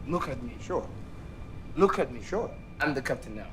Look at me. Sure. Look at me. Sure. I'm the captain now.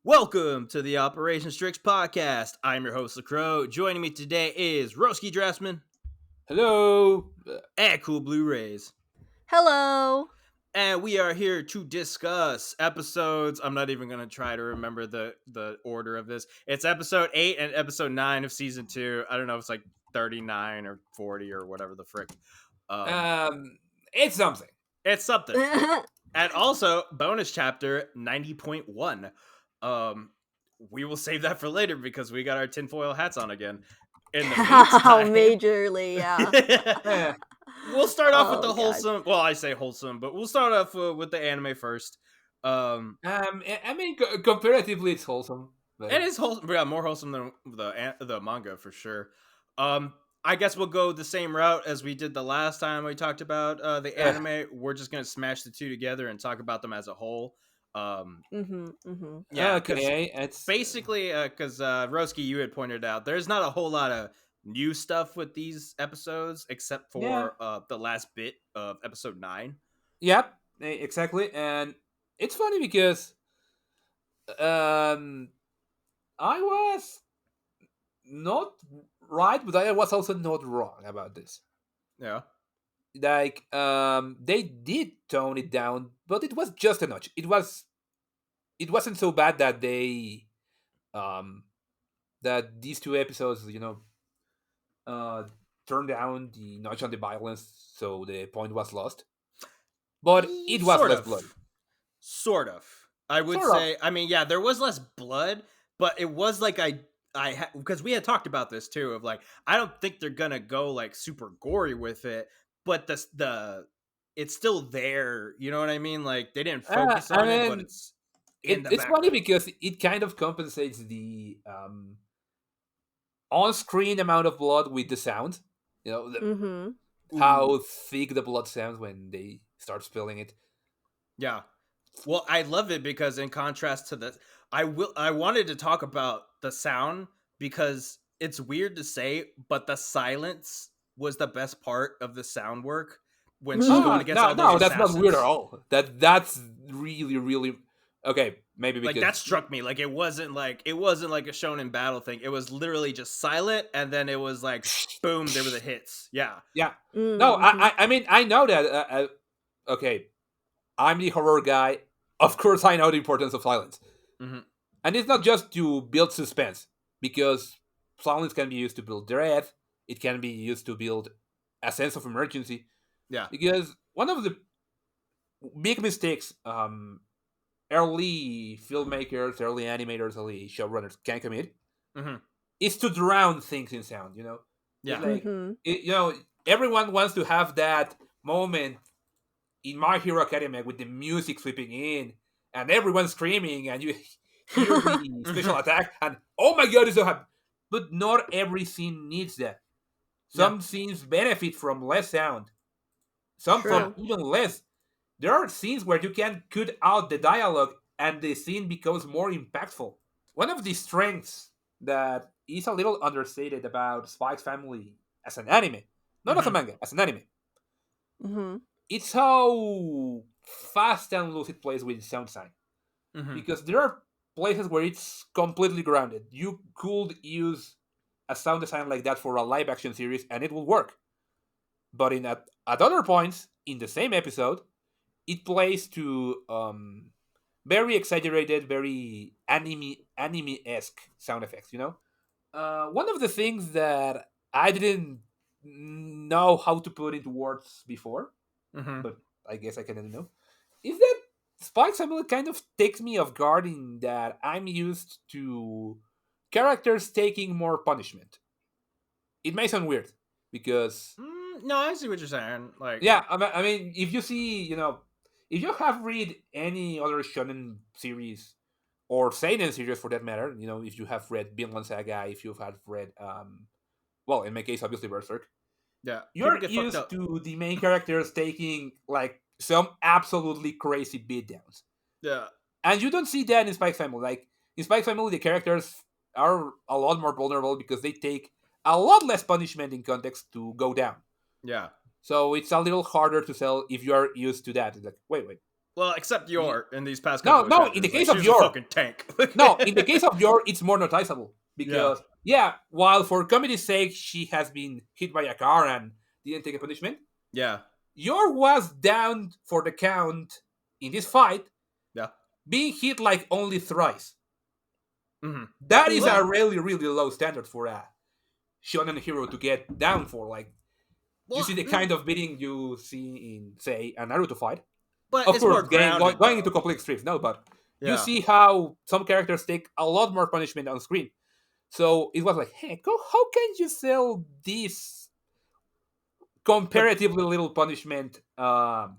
Welcome to the Operation STRIX podcast. I'm your host, LaCroix. Joining me today is Roski Dressman Hello. and Cool Blue Rays. Hello. And we are here to discuss episodes. I'm not even going to try to remember the order of this. It's episode 8 and episode 9 of season 2. I don't know if it's like 39 or 40 or whatever the frick. It's something. It's something. And also, bonus chapter 90.1. We will save that for later because we got our tinfoil hats on again. In the How meantime, majorly, yeah. We'll start off with the God. wholesome. Well, I say wholesome, but we'll start off with the anime first. I mean, comparatively, it's wholesome. But... It is wholesome. Yeah, more wholesome than the manga for sure. I guess we'll go the same route as we did the last time we talked about the anime. We're just gonna smash the two together and talk about them as a whole. Yeah, okay. It's basically because Roski, you had pointed out there's not a whole lot of new stuff with these episodes except for the last bit of episode 9. Yep, exactly. And it's funny because I was not right, but I was also not wrong about this. Yeah. Like, they did tone it down, but it was just a notch. It wasn't so bad that they, that these two episodes, turned down the notch on the violence, so the point was lost. But it was less blood. Sort of. I would say. I mean, yeah, there was less blood, but it was like because we had talked about this too. Of like, I don't think they're gonna go like super gory with it. But it's still there. You know what I mean? Like they didn't focus on it, but it's it's funny because it kind of compensates the on-screen amount of blood with the sound. You know, how thick the blood sounds when they start spilling it. Yeah. Well, I love it because in contrast to this, I wanted to talk about the sound because it's weird to say, but the silence was the best part of the sound work when she's going against all those assassins. That's not weird at all. That's really, really okay. Maybe because like that struck me. Like it wasn't like a shonen battle thing. It was literally just silent, and then it was like boom, there were the hits. Yeah. No, I mean I know that. Okay, I'm the horror guy. Of course, I know the importance of silence, and it's not just to build suspense because silence can be used to build dread. It can be used to build a sense of emergency. Yeah. Because one of the big mistakes early filmmakers, early animators, early showrunners can commit is to drown things in sound, you know? Yeah. Like, everyone wants to have that moment in My Hero Academia with the music sweeping in and everyone screaming and you hear the special attack and oh my god, it's so happy. But not every scene needs that. Some scenes benefit from less sound. Some from even less. There are scenes where you can cut out the dialogue and the scene becomes more impactful. One of the strengths that is a little understated about Spike's Family as an anime, not as a manga, as an anime, it's how fast and loose it plays with sound design. Because there are places where it's completely grounded. You could use a sound design like that for a live action series and it will work. But at other points in the same episode, it plays to very exaggerated, very anime-esque sound effects, you know? One of the things that I didn't know how to put into words before, but I guess I can know, is that Spike Family kind of takes me off guard in that I'm used to characters taking more punishment. It may sound weird because no, I see what you're saying. Like, yeah, I mean, if you see, if you have read any other shonen series or seinen series for that matter, if you have read Vinland Saga, if you have read, well, in my case, obviously Berserk, Yeah, people you're get fucked used up. to the main characters taking like some absolutely crazy beatdowns, Yeah, and you don't see that in Spy Family. Like in Spy Family, the characters are a lot more vulnerable because they take a lot less punishment in context to go down. yeah. So it's a little harder to sell if you are used to that. It's like, wait. Well, except You, Yor in these past no, couple of no. In the chapters, like case of she's a Yor, fucking tank. no. In the case of Yor, it's more noticeable Yeah. because while for comedy's sake she has been hit by a car and didn't take a punishment, Yeah, Yor was down for the count in this fight, yeah. being hit like only thrice. Mm-hmm. That is Well- a really, really low standard for a shonen hero to get down for. Like, you see the kind of beating you see in, say, a Naruto fight. But Of it's course, more grounded, going though. into complete extremes, no, but you Yeah. see how some characters take a lot more punishment on screen. So it was like, hey, how can you sell this comparatively little punishment as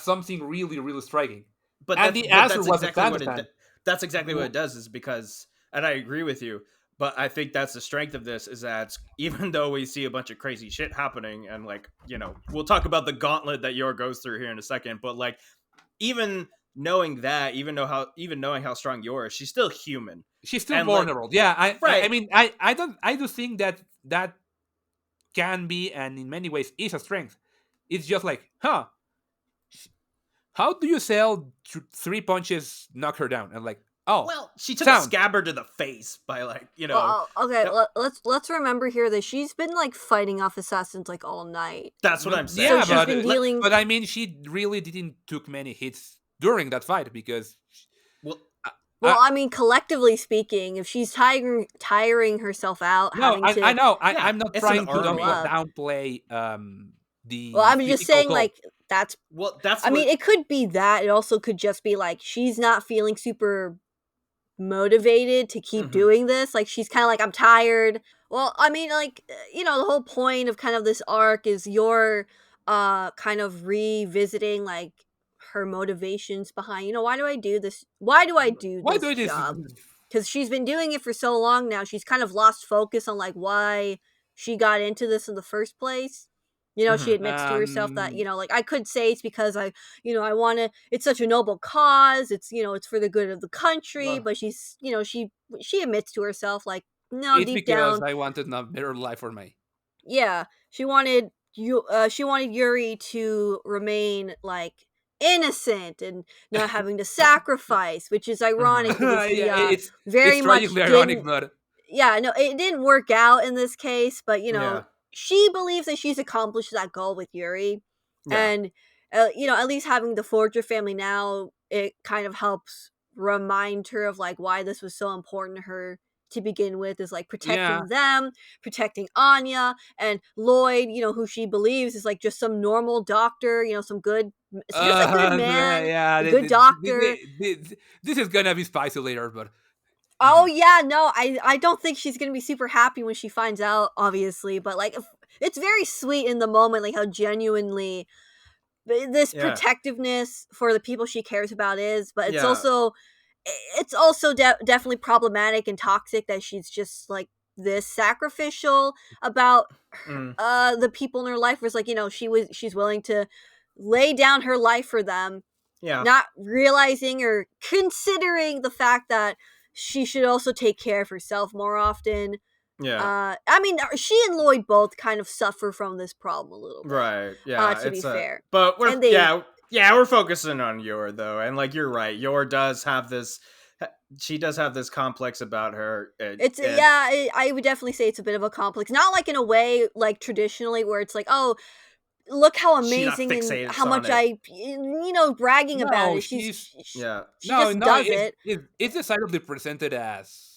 something really, really striking? But And that's the but answer that's was exactly at what the it. time. That's exactly what it does. Is because, and I agree with you. But I think that's the strength of this is that even though we see a bunch of crazy shit happening, and we'll talk about the gauntlet that Yor goes through here in a second. But even knowing that, even knowing how strong Yor is, she's still human. She's still And, vulnerable. Yeah, I right. mean, I do think that can be, and in many ways is, a strength. It's just like, how do you sell three punches knock her down? And like, Well, she took a scabbard to the face by Well, okay, Yep. let's remember here that she's been like fighting off assassins like all night. That's what I'm saying. Yeah, So she's been dealing. but I mean, she really didn't took many hits during that fight because. Well, I mean, collectively speaking, if she's tiring herself out, No, having to. I know. Yeah, I'm not it's trying an to army. downplay the. Well, I'm just physical saying, toll. like, that's. That's. I mean, it could be that. It also could just be like she's not feeling super motivated to keep doing this. Like, she's kind of like, I'm tired. Well, I mean, like, the whole point of kind of this arc is your kind of revisiting like her motivations behind, why do I do this? Why do I do Why this do I do this? job? Because she's been doing it for so long now. She's kind of lost focus on like why she got into this in the first place. She admits to herself that, like, I could say it's because I want to, it's such a noble cause. It's, it's for the good of the country. But she's, she admits to herself, like, no, It's deep because down. I wanted a better life for me. Yeah. She wanted Yuri to remain like innocent and not having to sacrifice, which is ironic because he it's very much tragically ironic, didn't. but Yeah, no, it didn't work out in this case, but Yeah. she believes that she's accomplished that goal with Yuri, Yeah. and at least having the Forger family now, it kind of helps remind her of like why this was so important to her to begin with, is like protecting them, protecting Anya and Loid, who she believes is like just some normal doctor, some good, just a good man, a good doctor. This is gonna be spicy later, but Oh yeah, no, I don't think she's gonna be super happy when she finds out, obviously, but like it's very sweet in the moment, like how genuinely this protectiveness for the people she cares about is, but it's also definitely problematic and toxic that she's just like this sacrificial about the people in her life. Was like, she's willing to lay down her life for them, not realizing or considering the fact that she should also take care of herself more often. I mean, she and Loid both kind of suffer from this problem a little bit, right? Yeah, to be fair. But we're focusing on Yor though, and like you're right, Yor does have this. She does have this complex about her. I would definitely say it's a bit of a complex, not like in a way like traditionally where it's like, oh, look how amazing and how much bragging about it. She just does it. It's decidedly presented as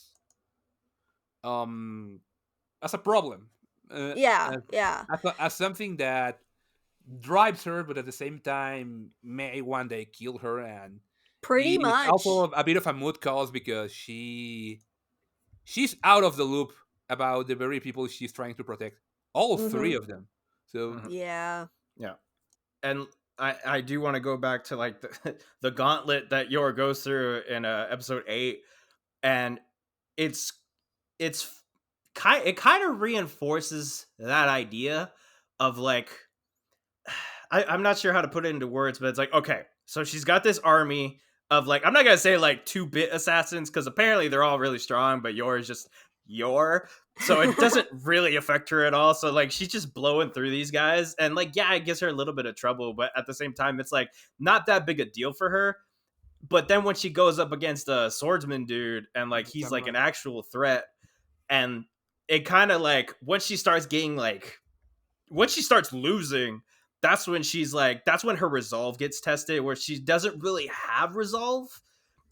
a problem. As something that drives her, but at the same time may one day kill her, and pretty much also a bit of a mood cause because she's out of the loop about the very people she's trying to protect. All three of them. So yeah. And I do want to go back to like the gauntlet that Yor goes through in episode 8, and it kind of reinforces that idea of like, I'm not sure how to put it into words, but it's like, okay, so she's got this army of like, I'm not gonna say like 2-bit assassins because apparently they're all really strong, but Yor is just Yor, so it doesn't really affect her at all. So like she's just blowing through these guys, and like yeah, it gives her a little bit of trouble, but at the same time, it's like not that big a deal for her. But then when she goes up against a swordsman dude, and like he's like an actual threat, and it kind of like once she starts losing, that's when that's when her resolve gets tested, where she doesn't really have resolve.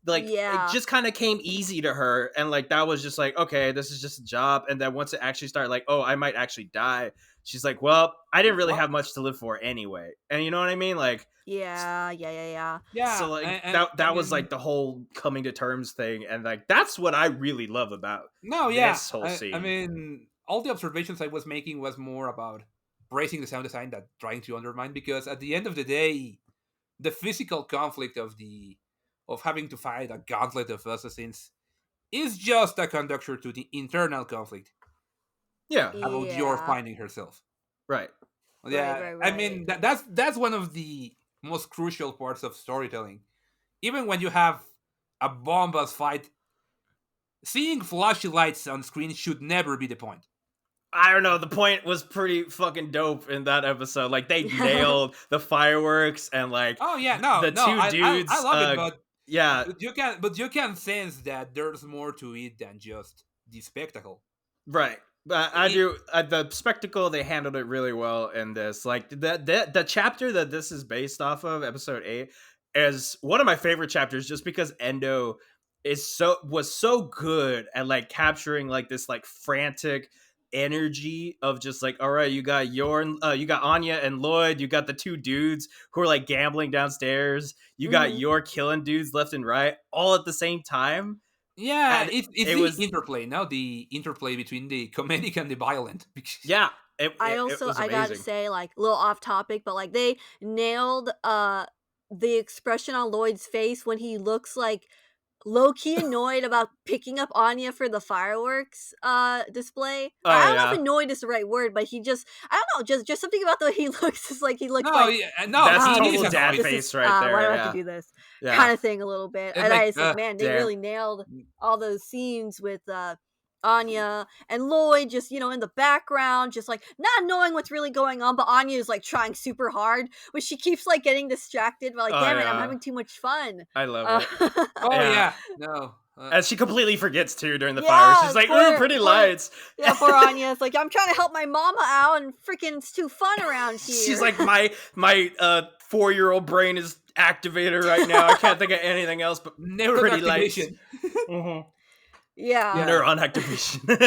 Like it just kind of came easy to her, and like that was just like, okay, this is just a job. And then once it actually started like, oh, I might actually die, she's like, well, I didn't really have much to live for anyway. And you know what I mean? Like yeah. So like that was like the whole coming to terms thing, and like that's what I really love about this whole scene. I mean, all the observations I was making was more about praising the sound design than trying to undermine, because at the end of the day, the physical conflict of having to fight a gauntlet of assassins is just a conductor to the internal conflict. About Yor finding herself. Right. Yeah. Right. I mean, that's one of the most crucial parts of storytelling. Even when you have a bombast fight, seeing flashy lights on screen should never be the point. I don't know. The point was pretty fucking dope in that episode. Like they nailed the fireworks and like two dudes. I love it, but yeah, but you can sense that there's more to it than just the spectacle. Right. But I do the spectacle. They handled it really well in this. Like the chapter that this is based off of, episode 8, is one of my favorite chapters, just because Endo was so good at like capturing like this like frantic energy of just like, all right, you got Anya and Loid, you got the 2 dudes who are like gambling downstairs, you got Yor killing dudes left and right all at the same time. Yeah, it's the interplay now, the interplay between the comedic and the violent. Yeah, I gotta say, like, a little off topic, but like they nailed the expression on Lloyd's face when he looks like low-key annoyed about picking up Anya for the fireworks display. I don't know if annoyed is the right word, but he just, I don't know, just something about the way he looks is like he looks that's total dad face right there. Why do I have to do this? Kind of thing a little bit. And I was like, man, they really nailed all those scenes with Anya and Loid just, in the background, just like not knowing what's really going on, but Anya is like trying super hard, but she keeps like getting distracted by like, damn it, I'm having too much fun. I love it. No. And she completely forgets too during the fire. She's like, ooh, pretty lights. Yeah, poor Anya. It's like, I'm trying to help my mama out and freaking it's too fun around here. She's like, my 4-year-old brain is activated right now. I can't think of anything else but pretty lights. Yeah. Neuron activation. But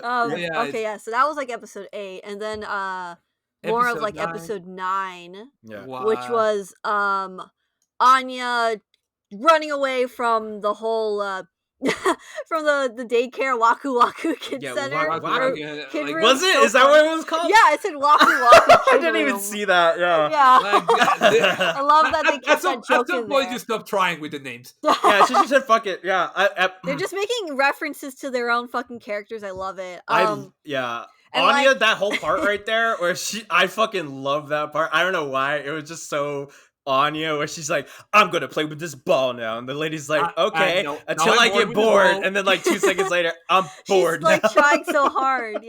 so that was like episode 8, and then more of like 9. episode 9, Wow. which was Anya running away from the whole from the daycare Waku Waku Kid Center. Was it? Is that what it was called? Yeah, it said Waku Waku. I didn't even see that. Yeah. I love that they kept that joke in there. At some point, you stop trying with the names. Yeah, she just said fuck it. Yeah. They're just making references to their own fucking characters. I love it. Anya, like, that whole part right there where I fucking love that part. I don't know why. It was just so Anya, where she's like, I'm gonna play with this ball now, and the lady's like, okay, until I get bored, and then like 2 seconds later, I'm bored. She's like trying so hard,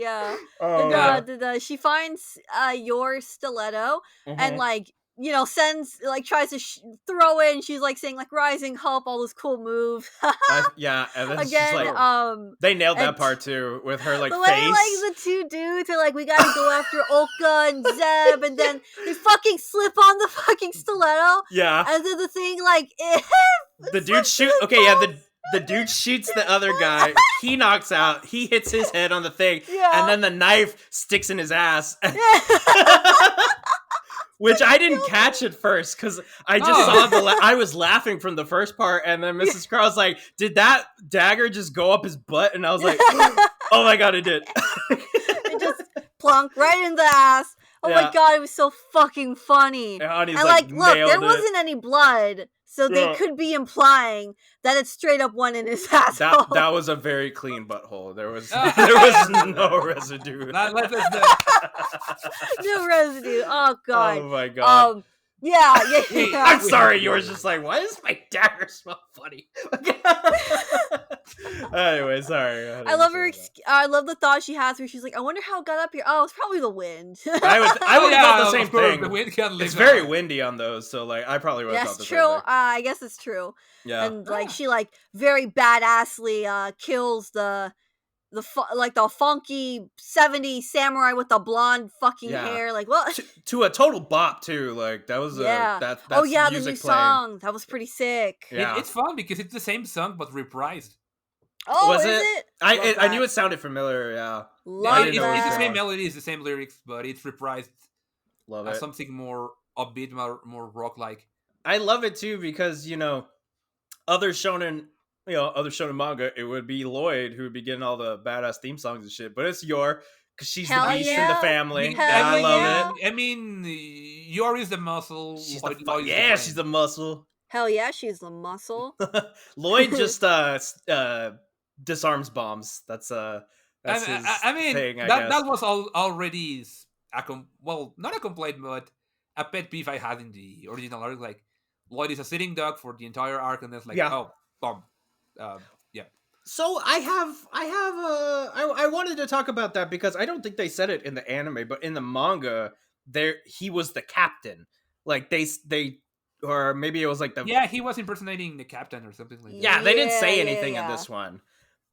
she finds Yor stiletto and like sends like tries to throw it, and she's like saying like rising help, all those cool moves. And then again, like, they nailed that part too with her like the face. Way, like the 2 dudes are like, we gotta go after Olka and Zeb, and then they fucking slip on the fucking stiletto. Yeah, and then the thing like the dude shoot. Okay, the dude shoots the other guy. He knocks out. He hits his head on the thing, and then the knife sticks in his ass. Which I didn't catch at first because I just saw I was laughing from the first part, and then Mrs. Carl's like, "Did that dagger just go up his butt?" And I was like, "Oh my god, it did!" It just plunk right in the ass. Oh my god, it was so fucking funny. And Ani's And like, look, there nailed it. wasn't any blood, so they Yeah. could be implying that it straight up went in his asshole. That was a very clean butthole. There was Ah. no residue. Let us No residue. Oh god. Oh my god. Yeah. I'm sorry, yours just like, why does my dagger smell funny? Anyway, sorry. I love her. I love the thought she has where she's like, "I wonder how it got up here." Oh, it's probably the wind. I would have thought the same of course, thing. the wind can live It's very on. windy on those, so like I probably would have That's thought the true. same thing. I guess it's true. Yeah. And like she like very badassly kills the funky 70s samurai with the blonde fucking Yeah. hair. Like what? To a total bop too. Like that was that's oh yeah, the music new playing. song. That was pretty sick. Yeah. It's fun because it's the same song but reprised. Oh, Was is it? it? I Love knew that. it sounded familiar. Yeah. Love It's know the that. same melody, it's the same lyrics, but it's reprised Love as it. something more upbeat, more rock-like. I love it too because other shonen manga, it would be Loid who would be getting all the badass theme songs and shit. But it's Yor because she's Hell the beast in yeah. the family. Hell And I love yeah. it. I mean, Yor is the muscle. She's Lloyd- the Lloyd is the yeah, brain. she's the muscle. Hell yeah, she's the muscle. Lloyd just disarms bombs. That's his I mean, thing. I that guess. was already not a complaint, but a pet peeve I had in the original arc. Like, Lloyd is a sitting duck for the entire arc, and it's like, Yeah. oh, bomb. Yeah. So I wanted to talk about that because I don't think they said it in the anime, but in the manga, he was the captain. Like they or maybe it was like the Yeah, he was impersonating the captain or something like that. yeah they didn't say Yeah, anything in yeah. this one,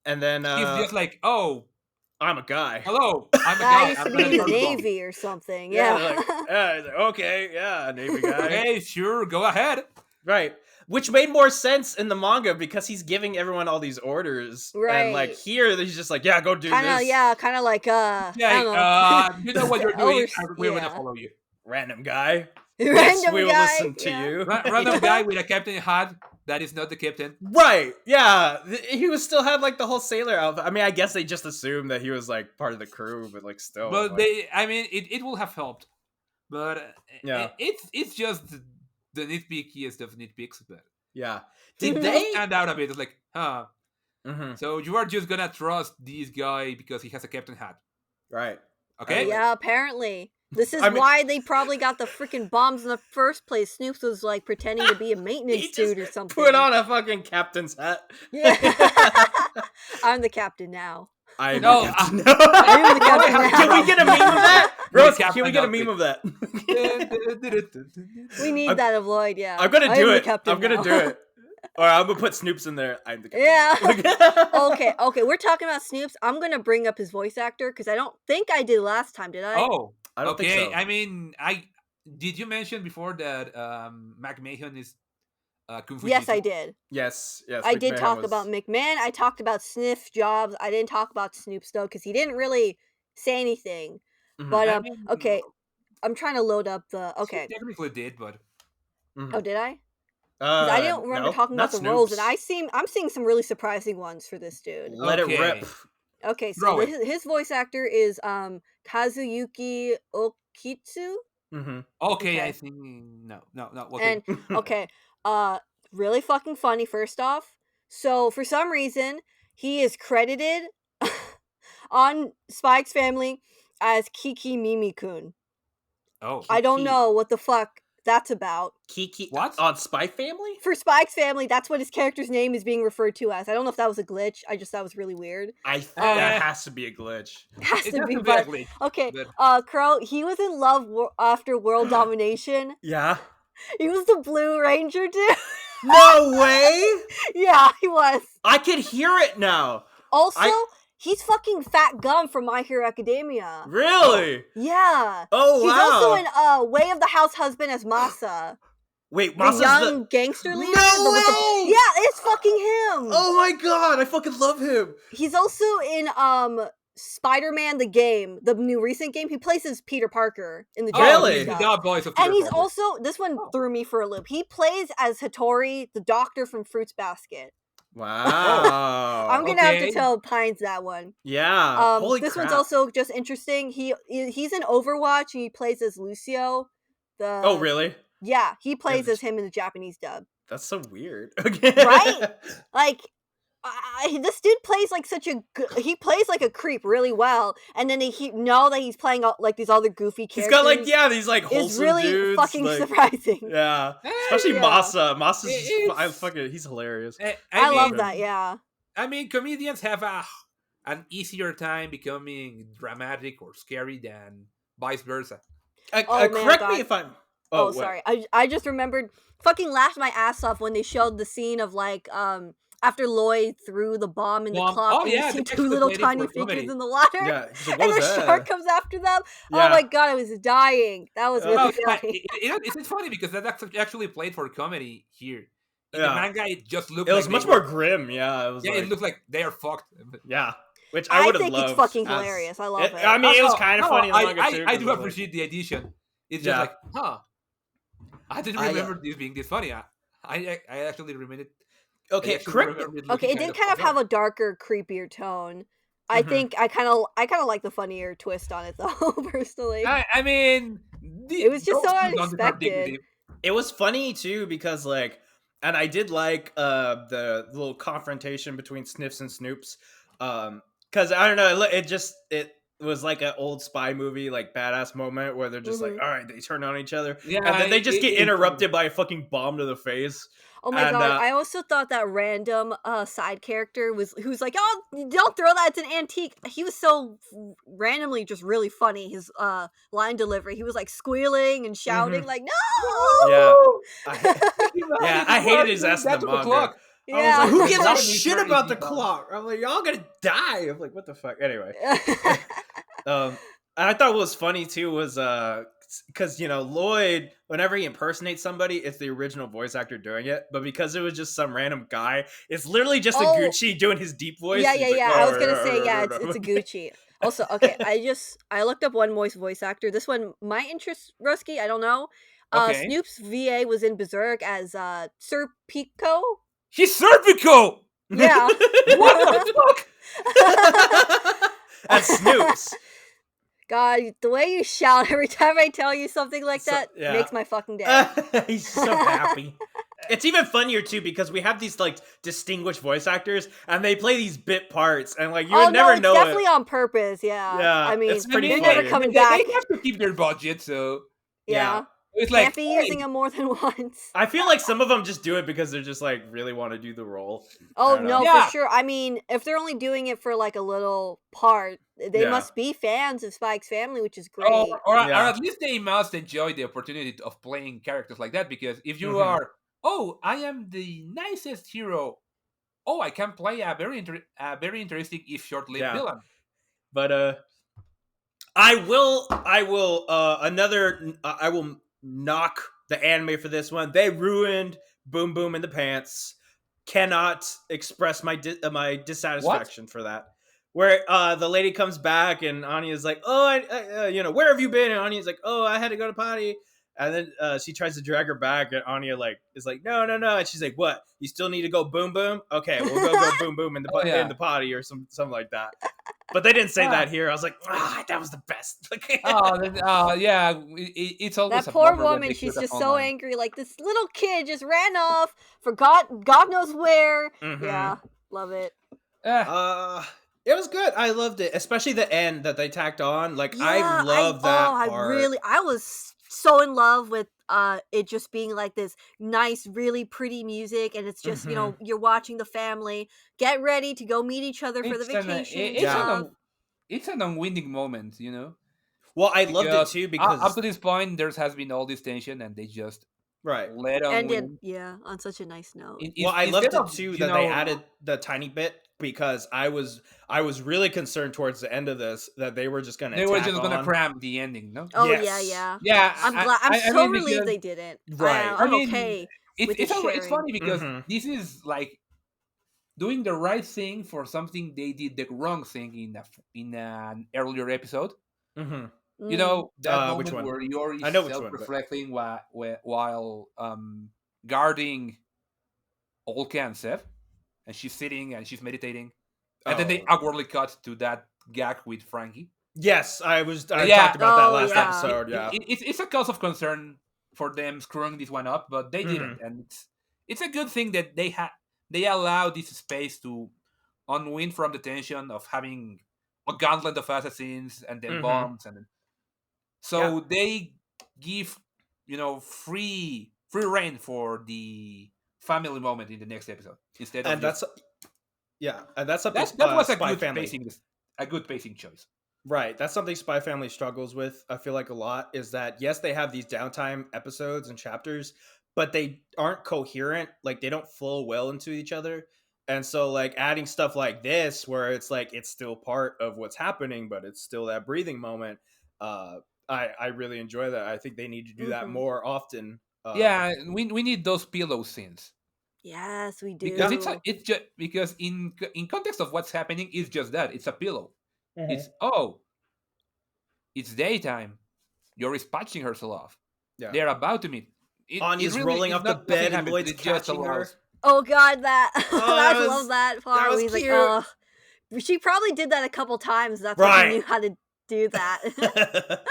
and then He's just like, oh, I'm a guy. hello, I'm a Guy guy. used to I'm be in the gonna bomb. Navy or something. Yeah, Yeah. he's like, okay, yeah, Navy guy. Okay, sure, go ahead. Right. Which made more sense in the manga because he's giving everyone all these orders. And like Right. here, he's just like, yeah, go do Kind of, this. yeah, kind of like, I don't know. Yeah, you know what you're doing. We're gonna Yeah. follow you. Random guy. Yes, Random we'll guy. listen to yeah. you. Random guy with a captain hat that is not the captain. Right. Yeah. He was still had like the whole sailor outfit. I mean, I guess they just assumed that he was like part of the crew, but like still. But like, it will have helped. But Yeah. it's just the nitpickiest of nitpicks. But yeah. it Did does they? stand out a bit. It's like, huh. Mhm. So you are just gonna trust this guy because he has a captain hat, Right. okay? Yeah, apparently. This is I mean- why they probably got the freaking bombs in the first place. Snoops was like pretending to be a He maintenance just dude or something. put on a fucking captain's hat. Yeah. I'm the captain now. I'm No, the captain. I'm the captain now. Can we get a meme of that? The Rose, captain can we get a outfit. meme of that? We need I'm- that of Lloyd, yeah. I'm gonna I do am the it. captain I'm gonna now. do it. Or I'm gonna put Snoops in there. I'm the captain. Yeah. Okay, we're talking about Snoops. I'm gonna bring up his voice actor because I don't think I did last time, did I? Oh, I don't okay. think so. I mean, did you mention before that Mac Mahon is Kung Fu Yes, Jitsu? I did. Yes. I did McMahon talk was- about McMahon. I talked about Sniff Jobs. I didn't talk about Snoops though because he didn't really say anything. Mhm. But I mean, okay, I'm trying to load up the. he Okay. technically did, but Mhm. Oh, did I? 'Cause I didn't remember no, talking not about the roles, and Snoops. I'm seeing some really surprising ones for this dude. Let Okay. it rip. Okay, so Throw it. his voice actor is Kazuyuki Okitsu. Mm-hmm. okay, Okay. I think no. Okay. And okay, really fucking funny. First off, so for some reason he is credited on Spike's Family as Kiki Mimi-kun. Oh, I don't Kiki. know what the fuck that's about. Kiki What? on Spy Family? For Spike's Family, that's what his character's name is being referred to as. I don't know if that was a glitch. I just thought it was really weird. I think Uh, that has to be a glitch. It has it to has be, to be but ugly. okay. But- Crow, he was in love after World Domination. Yeah. He was the Blue Ranger dude. No way! Yeah, he was. I can hear it now. Also, I- he's fucking Fat Gum from My Hero Academia. Really? Yeah. Oh, He's wow. also in Way of the House Husband as Masa. Wait, The Masa's young gangster leader. No with the- way! Yeah, it's fucking him. Oh my god, I fucking love him. He's also in Spider-Man the game, the new recent game. He plays as Peter Parker in the Oh, Really? he's the stuff. dog voice of And Peter he's Parker. also, this one Oh. threw me for a loop. He plays as Hattori, the doctor from Fruits Basket. Wow. I'm gonna have to okay. tell Pines that one. Yeah. Holy This crap. one's also just interesting. He's in Overwatch and he plays as Lucio. Oh, really? Yeah, he plays Yeah, as him in the Japanese dub. That's so weird. Right? Like, this dude plays like he plays like a creep really well, and then know that he's playing like these other goofy He's characters. got like these like is wholesome really dudes. fucking like, surprising. Yeah. Especially Yeah. Masa. Masa's It's- he's hilarious. I love mean, that. Yeah. I mean, comedians have an easier time becoming dramatic or scary than vice versa. Oh, man, correct God. me if I'm. Oh, what? sorry. I just remembered. Fucking laughed my ass off when they showed the scene of like after Lloyd threw the bomb in the Bomb. clock Oh, and yeah, you see they two actually little played it tiny for comedy. figures in the water. Yeah. He's like, And what the was that? shark comes after them. Yeah. Oh my god, I was dying. That was really funny. It's funny because that's actually played for comedy here. In Yeah. the manga, it just looked It like was much more grim. Yeah. It was. Yeah, like, it looks like they are fucked. Yeah. Which I would have think loved. it's fucking as- hilarious. I love it. I mean, it was Oh, kind of no, funny in the manga too. I 'cause do it was appreciate the addition. It's Yeah. just like, huh. I didn't I, remember this being this funny. I actually remember it. Okay, correct. Okay, it did kind of have a darker, creepier tone. I Mhm. think I kind of like the funnier twist on it though, personally. I mean, It was just so those two don't deserve unexpected. dignity. It was funny too because like, and I did like the little confrontation between Sniffs and Snoops, because I don't know, it was like an old spy movie like badass moment where they're just like, all right, they turn on each other, Yeah, and then they just get it's interrupted by a fucking bomb to the face. Oh my And, god! I also thought that random side character who's like, "Oh, don't throw that! It's an antique." He was so randomly just really funny. His line delivery, he was like squealing and shouting, like, "No!" Yeah, I hated his ass in the manga. I was Yeah. like, who gives a That shit is about the very clock? I'm like, y'all gonna die. I'm like, what the fuck? Anyway. And I thought what was funny too was because Lloyd, whenever he impersonates somebody, it's the original voice actor doing it, but because it was just some random guy, it's literally just a Gucci doing his deep voice. Yeah. He's like, I was gonna say, yeah, it's a Gucci. Also, okay, I looked up one voice actor. This one might interest Roski. I don't know. Okay. Snoop's VA was in Berserk as Sir Pico. He's Serpico! Yeah. What the fuck? And Snoops. God, the way you shout every time I tell you something like that makes my fucking day. He's so happy. It's even funnier too because we have these like distinguished voice actors and they play these bit parts and like you would never it's know definitely it. on purpose. Yeah. Yeah, I mean, it's pretty they're funny. never coming They back. have to keep their budget, so Yeah. it's like Can't be using them more than once. I feel like some of them just do it because they're just like really want to do the role. Oh I don't know. no, Yeah. for sure. I mean, if they're only doing it for like a little part, they Yeah. must be fans of Spike's Family, which is great. or Yeah. at least they must enjoy the opportunity of playing characters like that because if you Mhm. are, oh, I am the nicest hero. Oh, I can play a very interesting if short-lived Yeah. villain. But I will knock the anime for this one. They ruined Boom Boom in the Pants. Cannot express my my dissatisfaction for that. Where the lady comes back and Anya's like, "Oh, I where have you been?" And Anya's like, "Oh, I had to go to potty." And then she tries to drag her back, and Anya is like, "No." And she's like, "What? You still need to go boom boom? Okay, we'll go boom boom in the in the potty or something like that." But they didn't say that here. I was like, that was the best. Yeah, it's always That a poor bummer when woman, they she's put just that so online. angry. Like, this little kid just ran off for God knows where. Mhm. Yeah, love it. It was good. I loved it, especially the end that they tacked on. Like, Yeah, I love that part. I was so in love with it just being like this nice, really pretty music, and it's just you're watching the family get ready to go meet each other for the vacation. It's an unwinding moment, you know. Well, I loved it Because too because up to this point, there has been all this tension, and they just right. let on ended on such a nice note. Well, I loved instead it of, too you that they know, added the tiny bit because I was really concerned towards the end of this that they were just gonna they were just on. gonna cram the ending, no? Oh Yes. yeah. I'm glad. I'm so mean, relieved because- they didn't. Right. I'm I mean, okay. with the It's sharing. funny because Mhm. this is like doing the right thing for something they did the wrong thing in an earlier episode. Mm-hmm. You know that which moment one? where you're I know which one, but- self-reflecting while guarding Olka and Seth. and she's sitting and she's meditating, and then they Oh. awkwardly cut to that gag with Frankie. Yes, I Yeah. talked about that Oh, last yeah. episode. Yeah. It's a cause of concern for them screwing this one up, but they didn't, and it's a good thing that they allow this space to unwind from the tension of having a gauntlet of assassins and then bombs, and then so they give free reign for the family moment in the next episode instead of And that's something that was a Spy good Family. pacing choice. Right. That's something Spy Family struggles with, I feel like, a lot, is that, yes, they have these downtime episodes and chapters, but they aren't coherent. Like, they don't flow well into each other. And so, like, adding stuff like this, where it's like, it's still part of what's happening, but it's still that breathing moment. I really enjoy that. I think they need to do that more often. Yeah, we need those pillow scenes. Yes, we do. Because it's just because in context of what's happening, it's just that it's a pillow. It's it's daytime. Yori's patching herself off. Yeah. They're about to meet. Anya's really rolling is off the not bed nothing and Lloyd's happens. It just catching her. allows- Oh god, that I was- love that part. that was where he's like, cute. oh, she probably did that a couple times. That's why Right. he knew how to do that.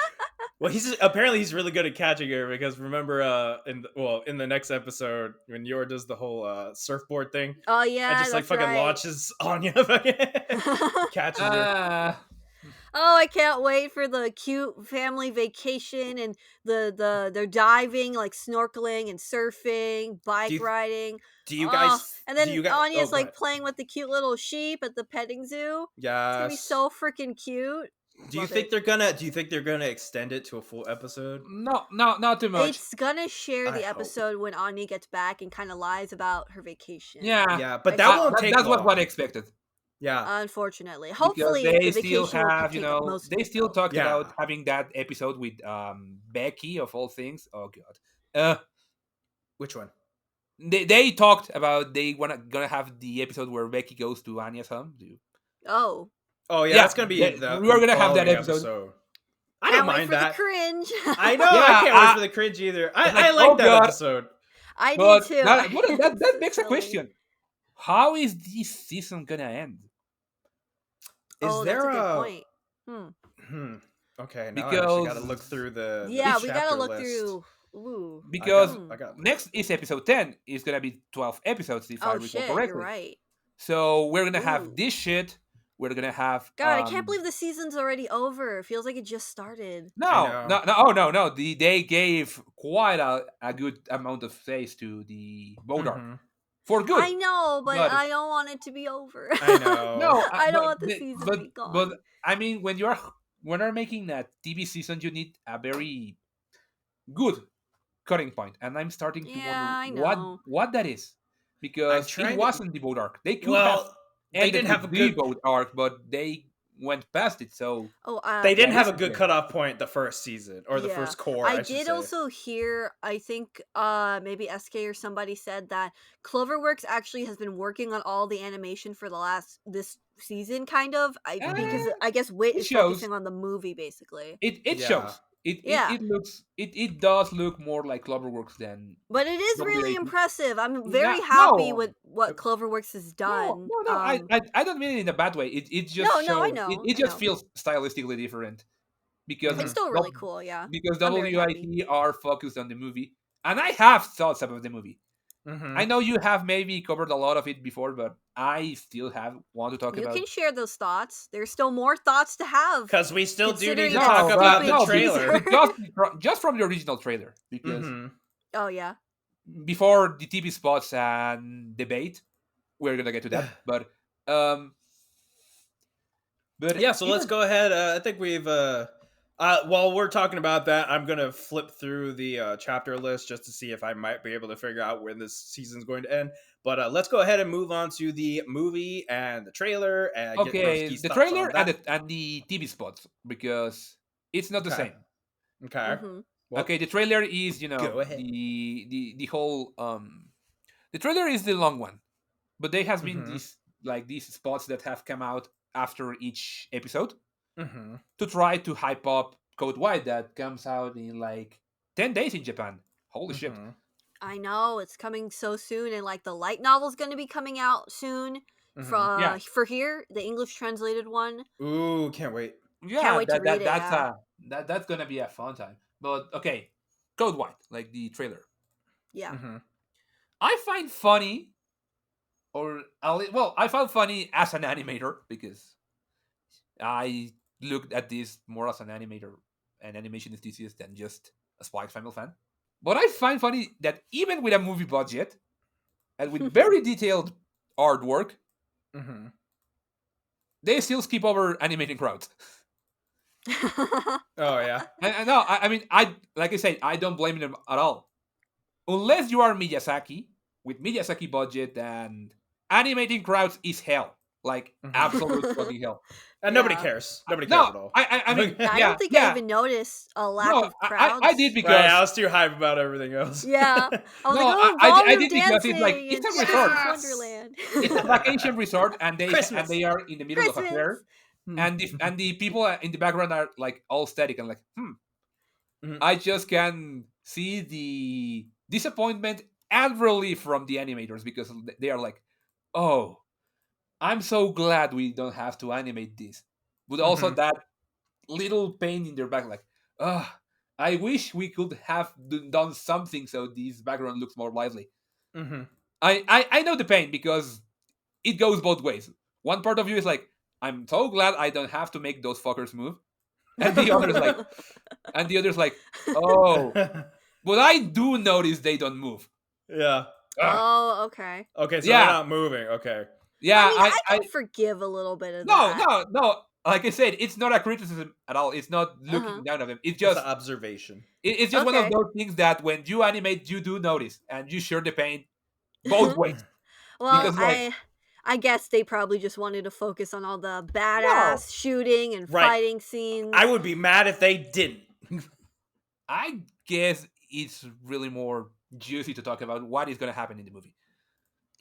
Well, he's really good at catching her, because remember in the next episode when Yor does the whole surfboard thing, Oh yeah, and just like that's fucking right. launches Anya, catches her. Oh, I can't wait for the cute family vacation and they're diving, like snorkeling and surfing, bike riding. Do you guys? And then do you guys, Anya's go like ahead. playing with the cute little sheep at the petting zoo. Yeah. It's gonna be so freaking cute. Do you Love think it. they're gonna extend it to a full episode? No, not too much. It's gonna share I the hope. episode when Anya gets back and kind of lies about her vacation. Yeah, Yeah, but I that think won't take that's long. what I expected. Yeah. Unfortunately, Because hopefully they the still vacation will have, take up most of they it, still though. talked Yeah. about having that episode with Becky of all things. Oh god. Which one? They talked about they gonna have the episode where Becky goes to Anya's home. Oh, Oh yeah, Yeah, that's gonna be. we're gonna have that following episode. I can't don't wait mind for that. the cringe. I know. Yeah, I can't wait for the cringe either. I like oh that God. episode. I But did too. that begs a Silly. question: how is this season gonna end? Is Oh, there that's a good a point. Okay, now I actually got to Because- look through the Yeah, each we gotta chapter look list. through. Ooh. Because I got next is episode 10. It's gonna be 12 episodes if I Oh recall shit, correctly. you're right. So we're gonna Ooh. have this shit. We're gonna have. God, I can't believe the season's already over. It feels like it just started. No, know. no. They gave quite a good amount of space to the boat arc Mhm. for good. I know, but But- I don't want it to be over. I know. No, I don't but want the the- season but, to be gone. But I mean, when you're making a TV season, you need a very good cutting point, and I'm starting to Yeah, I wonder know. what that is, because trying it to- wasn't the boat arc. They could have Well, they ended didn't have a with the good. boat arc, but they went past it. So Oh, They didn't Yeah, have a this- good yeah. cutoff point the first season or the Yeah. first core. I should did say. also hear, I think maybe SK or somebody said that Cloverworks actually has been working on all the animation for this season, kind of. Because I guess Wit it is shows. focusing on the movie, basically. it Yeah. shows. Yeah. It does look more like Cloverworks than But it is Don't be really like- impressive. I'm very No. happy with what Cloverworks has no, done. no. I don't mean it in a bad way. It just No, shows, no, I know, It I just know. feels stylistically different because It's still really cool, yeah. because I'm very WIT are focused on the movie, and I have thoughts about the movie. Mhm. I know you have maybe covered a lot of it before, but I still want to talk You about. can share those thoughts. There's still more thoughts to have. Because we still do need Considering to that talk about stupid the no, trailer. teaser. just from the original trailer, because Mhm. Oh yeah. before the TV spots and debate, we're gonna get to that. But Yeah, so let's go ahead. I think we've while we're talking about that, I'm gonna flip through the chapter list just to see if I might be able to figure out when this season's going to end. But let's go ahead and move on to the movie and the trailer. And get Okay, Roski's the thoughts on trailer that. and the TV spots, because it's not the Okay. same. Okay. Mhm. Well, Okay, the trailer is go ahead. the whole the trailer is the long one, but there has been Mhm. these spots that have come out after each episode Mhm. to try to hype up Code White that comes out in like 10 days in Japan. Holy shit! Mhm. I know it's coming so soon, and like the light novel's going to be coming out soon. Yeah. For here, the English translated one. Ooh, can't wait. Yeah, wait to read it, yeah. that's gonna be a fun time. But okay, Code White, like the trailer. Yeah. Mhm. I find funny, I found funny as an animator because I looked at this more as an animator and animation enthusiast than just a Spy X Family fan. But I find funny that even with a movie budget and with very detailed artwork, Mhm. they still skip over animating crowds. Oh yeah. And no, I mean, like I said, I don't blame them at all. Unless you are Miyazaki, with Miyazaki budget, and animating crowds is hell. Like, absolute fucking hell. And nobody Yeah. cares. Nobody No, cares at all. I mean, Yeah, I yeah, don't think yeah. I even noticed a lack No, of crowds. I did because Right, I was too hype about everything else. Yeah. I was No, like, oh, I volume did because dancing it's like and it's a Alice resort. in Wonderland. It's a vacation resort, and Christmas. they are in the middle of a Christmas. fair, and the people in the background are like all static and like, Mhm. I just can see the disappointment and relief from the animators because they are like, oh, I'm so glad we don't have to animate this. But also Mhm. that little pain in their back, like, oh, I wish we could have done something so this background looks more lively. Mhm. I know the pain because it goes both ways. One part of you is like, I'm so glad I don't have to make those fuckers move. And the other's like, oh, but I do notice they don't move. Yeah. Ugh. Oh, okay. Okay, so Yeah. they're not moving. Okay. Yeah, I mean, I can forgive a little bit of that. no. Like I said, it's not a criticism at all. It's not looking down on them. It's Just just an observation. it's just one of Okay. those things that when you animate, you do notice, and you share the pain both ways. Well, Because like, I guess they probably just wanted to focus on all the no, badass shooting and Right. fighting scenes. I would be mad if they didn't. I guess it's really more juicy to talk about what is going to happen in the movie.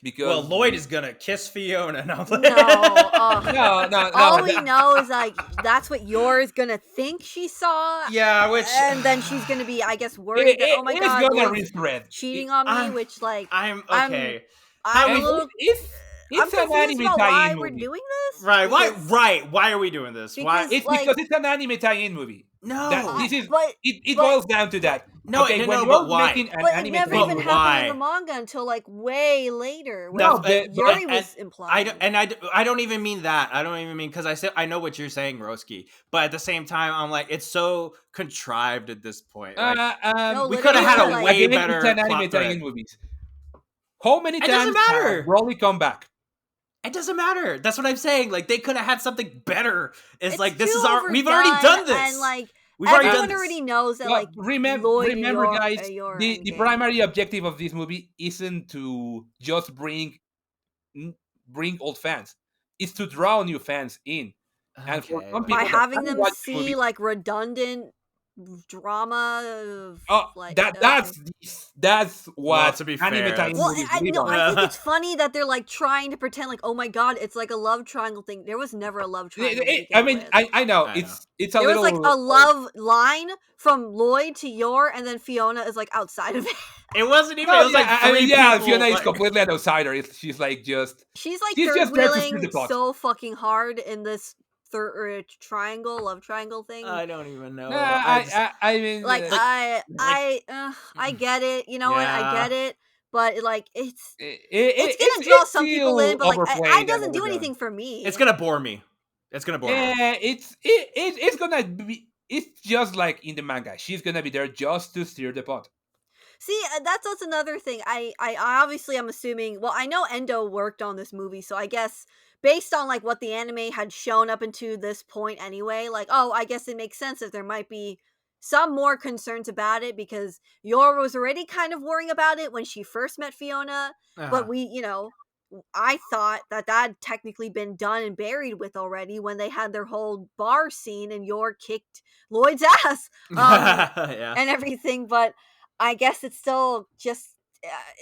Because Well, Loid is gonna kiss Fiona. And I'm like, no. All we know is like that's what yours gonna think she saw. Yeah, which and then she's gonna be, I guess, worried that, oh my it's god, gonna Lloyd's read. cheating on me. I'm- Which like I'm okay. I'm And a little. it's I'm an confused anime about why tie-in we're movie. doing this. Right? Why? because- Right? Why are we doing this? Why? because- It's like- because it's an anime tie-in movie. No. This is but it but- boils down to that. No, okay, no, when no, you're but why? making an but it anime never tie-in even movie, happened in the why? manga until like way later. When No, Yuri and- was implied. I don't even mean that. I don't even mean because I know what you're saying, Roski. But at the same time, I'm like, it's so contrived at this point. Like, No, we could have had a literally, way again, better it's an anime plot tie-in thread. movies. How many It times doesn't matter. has Broly come back? It doesn't matter. That's what I'm saying. Like they could have had something better. It's like this too is we've already done overdone, this. and like We've already everyone done this. already knows that Well, like remember, Lloyd and Yor- guys, Yor the endgame. primary objective of this movie isn't to just bring old fans. It's to draw new fans in. And for Okay, some but- people by that having haven't them watched the see movie- like redundant drama of Oh, like that's what Well, to be anime fair, tie-in well, movies I live no, on. I think it's funny that they're like trying to pretend like, oh my god, it's like a love triangle thing. There was never a love triangle. to I begin mean, with. I know I it's a there was little like a love line from Lloyd to Yor, and then Fiona is like outside of it. It wasn't even. No, It was like I mean, three yeah, people, Fiona is like- completely an outsider. She's like just She's like She's third just there to stir wheeling the pot. so fucking hard in this third love triangle thing. I don't even know. Nah, I I mean, like I get it. You know what? I Yeah. get it. But like it's it's gonna draw some people in, but like overplayed it and doesn't do overdone. anything for me. it's gonna bore me. It's gonna bore me. It's gonna be. It's just like in the manga. She's gonna be there just to stir the pot. See, that's another thing. I obviously I'm assuming. Well, I know Endo worked on this movie, so I guess based on like what the anime had shown up into this point, anyway, like oh, I guess it makes sense that there might be some more concerns about it because Yor was already kind of worrying about it when she first met Fiona, but I thought that had technically been done and buried with already when they had their whole bar scene and Yor kicked Lloyd's ass. Yeah. And everything, but I guess it's still just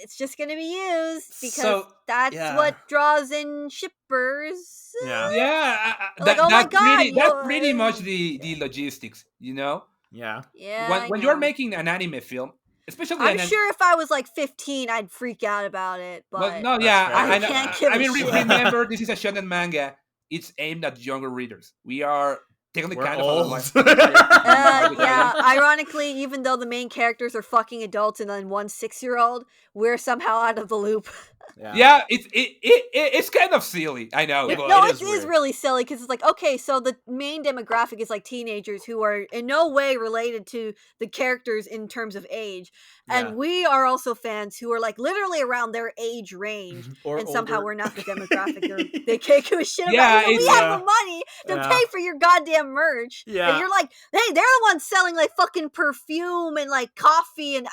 it's just gonna be used because So, that's yeah. what draws in shippers. Yeah. Yeah, Like, oh my God, that's pretty much the logistics, you know. Yeah. Yeah. When you're making an anime film, especially. I'm sure if I was like 15, I'd freak out about it. But no, yeah, fair. I I know. can't give I a mean, shit. remember, this is a shonen manga. It's aimed at younger readers. We are technically We're kind old. of Yeah, ironically, even though the main characters are fucking adults and then one 6-year-old, we're somehow out of the loop. Yeah, it's kind of silly. I know. Yeah, but No, it it is is weird. really silly because it's like, okay, so the main demographic is like teenagers who are in no way related to the characters in terms of age. And Yeah. we are also fans who are like literally around their age range. Or And somehow older. we're not the demographic they can't give a shit Yeah, about. Even we it's- have the money to Yeah. pay for your goddamn merch. Yeah. And you're like, hey, they're the ones selling like fucking perfume and like coffee and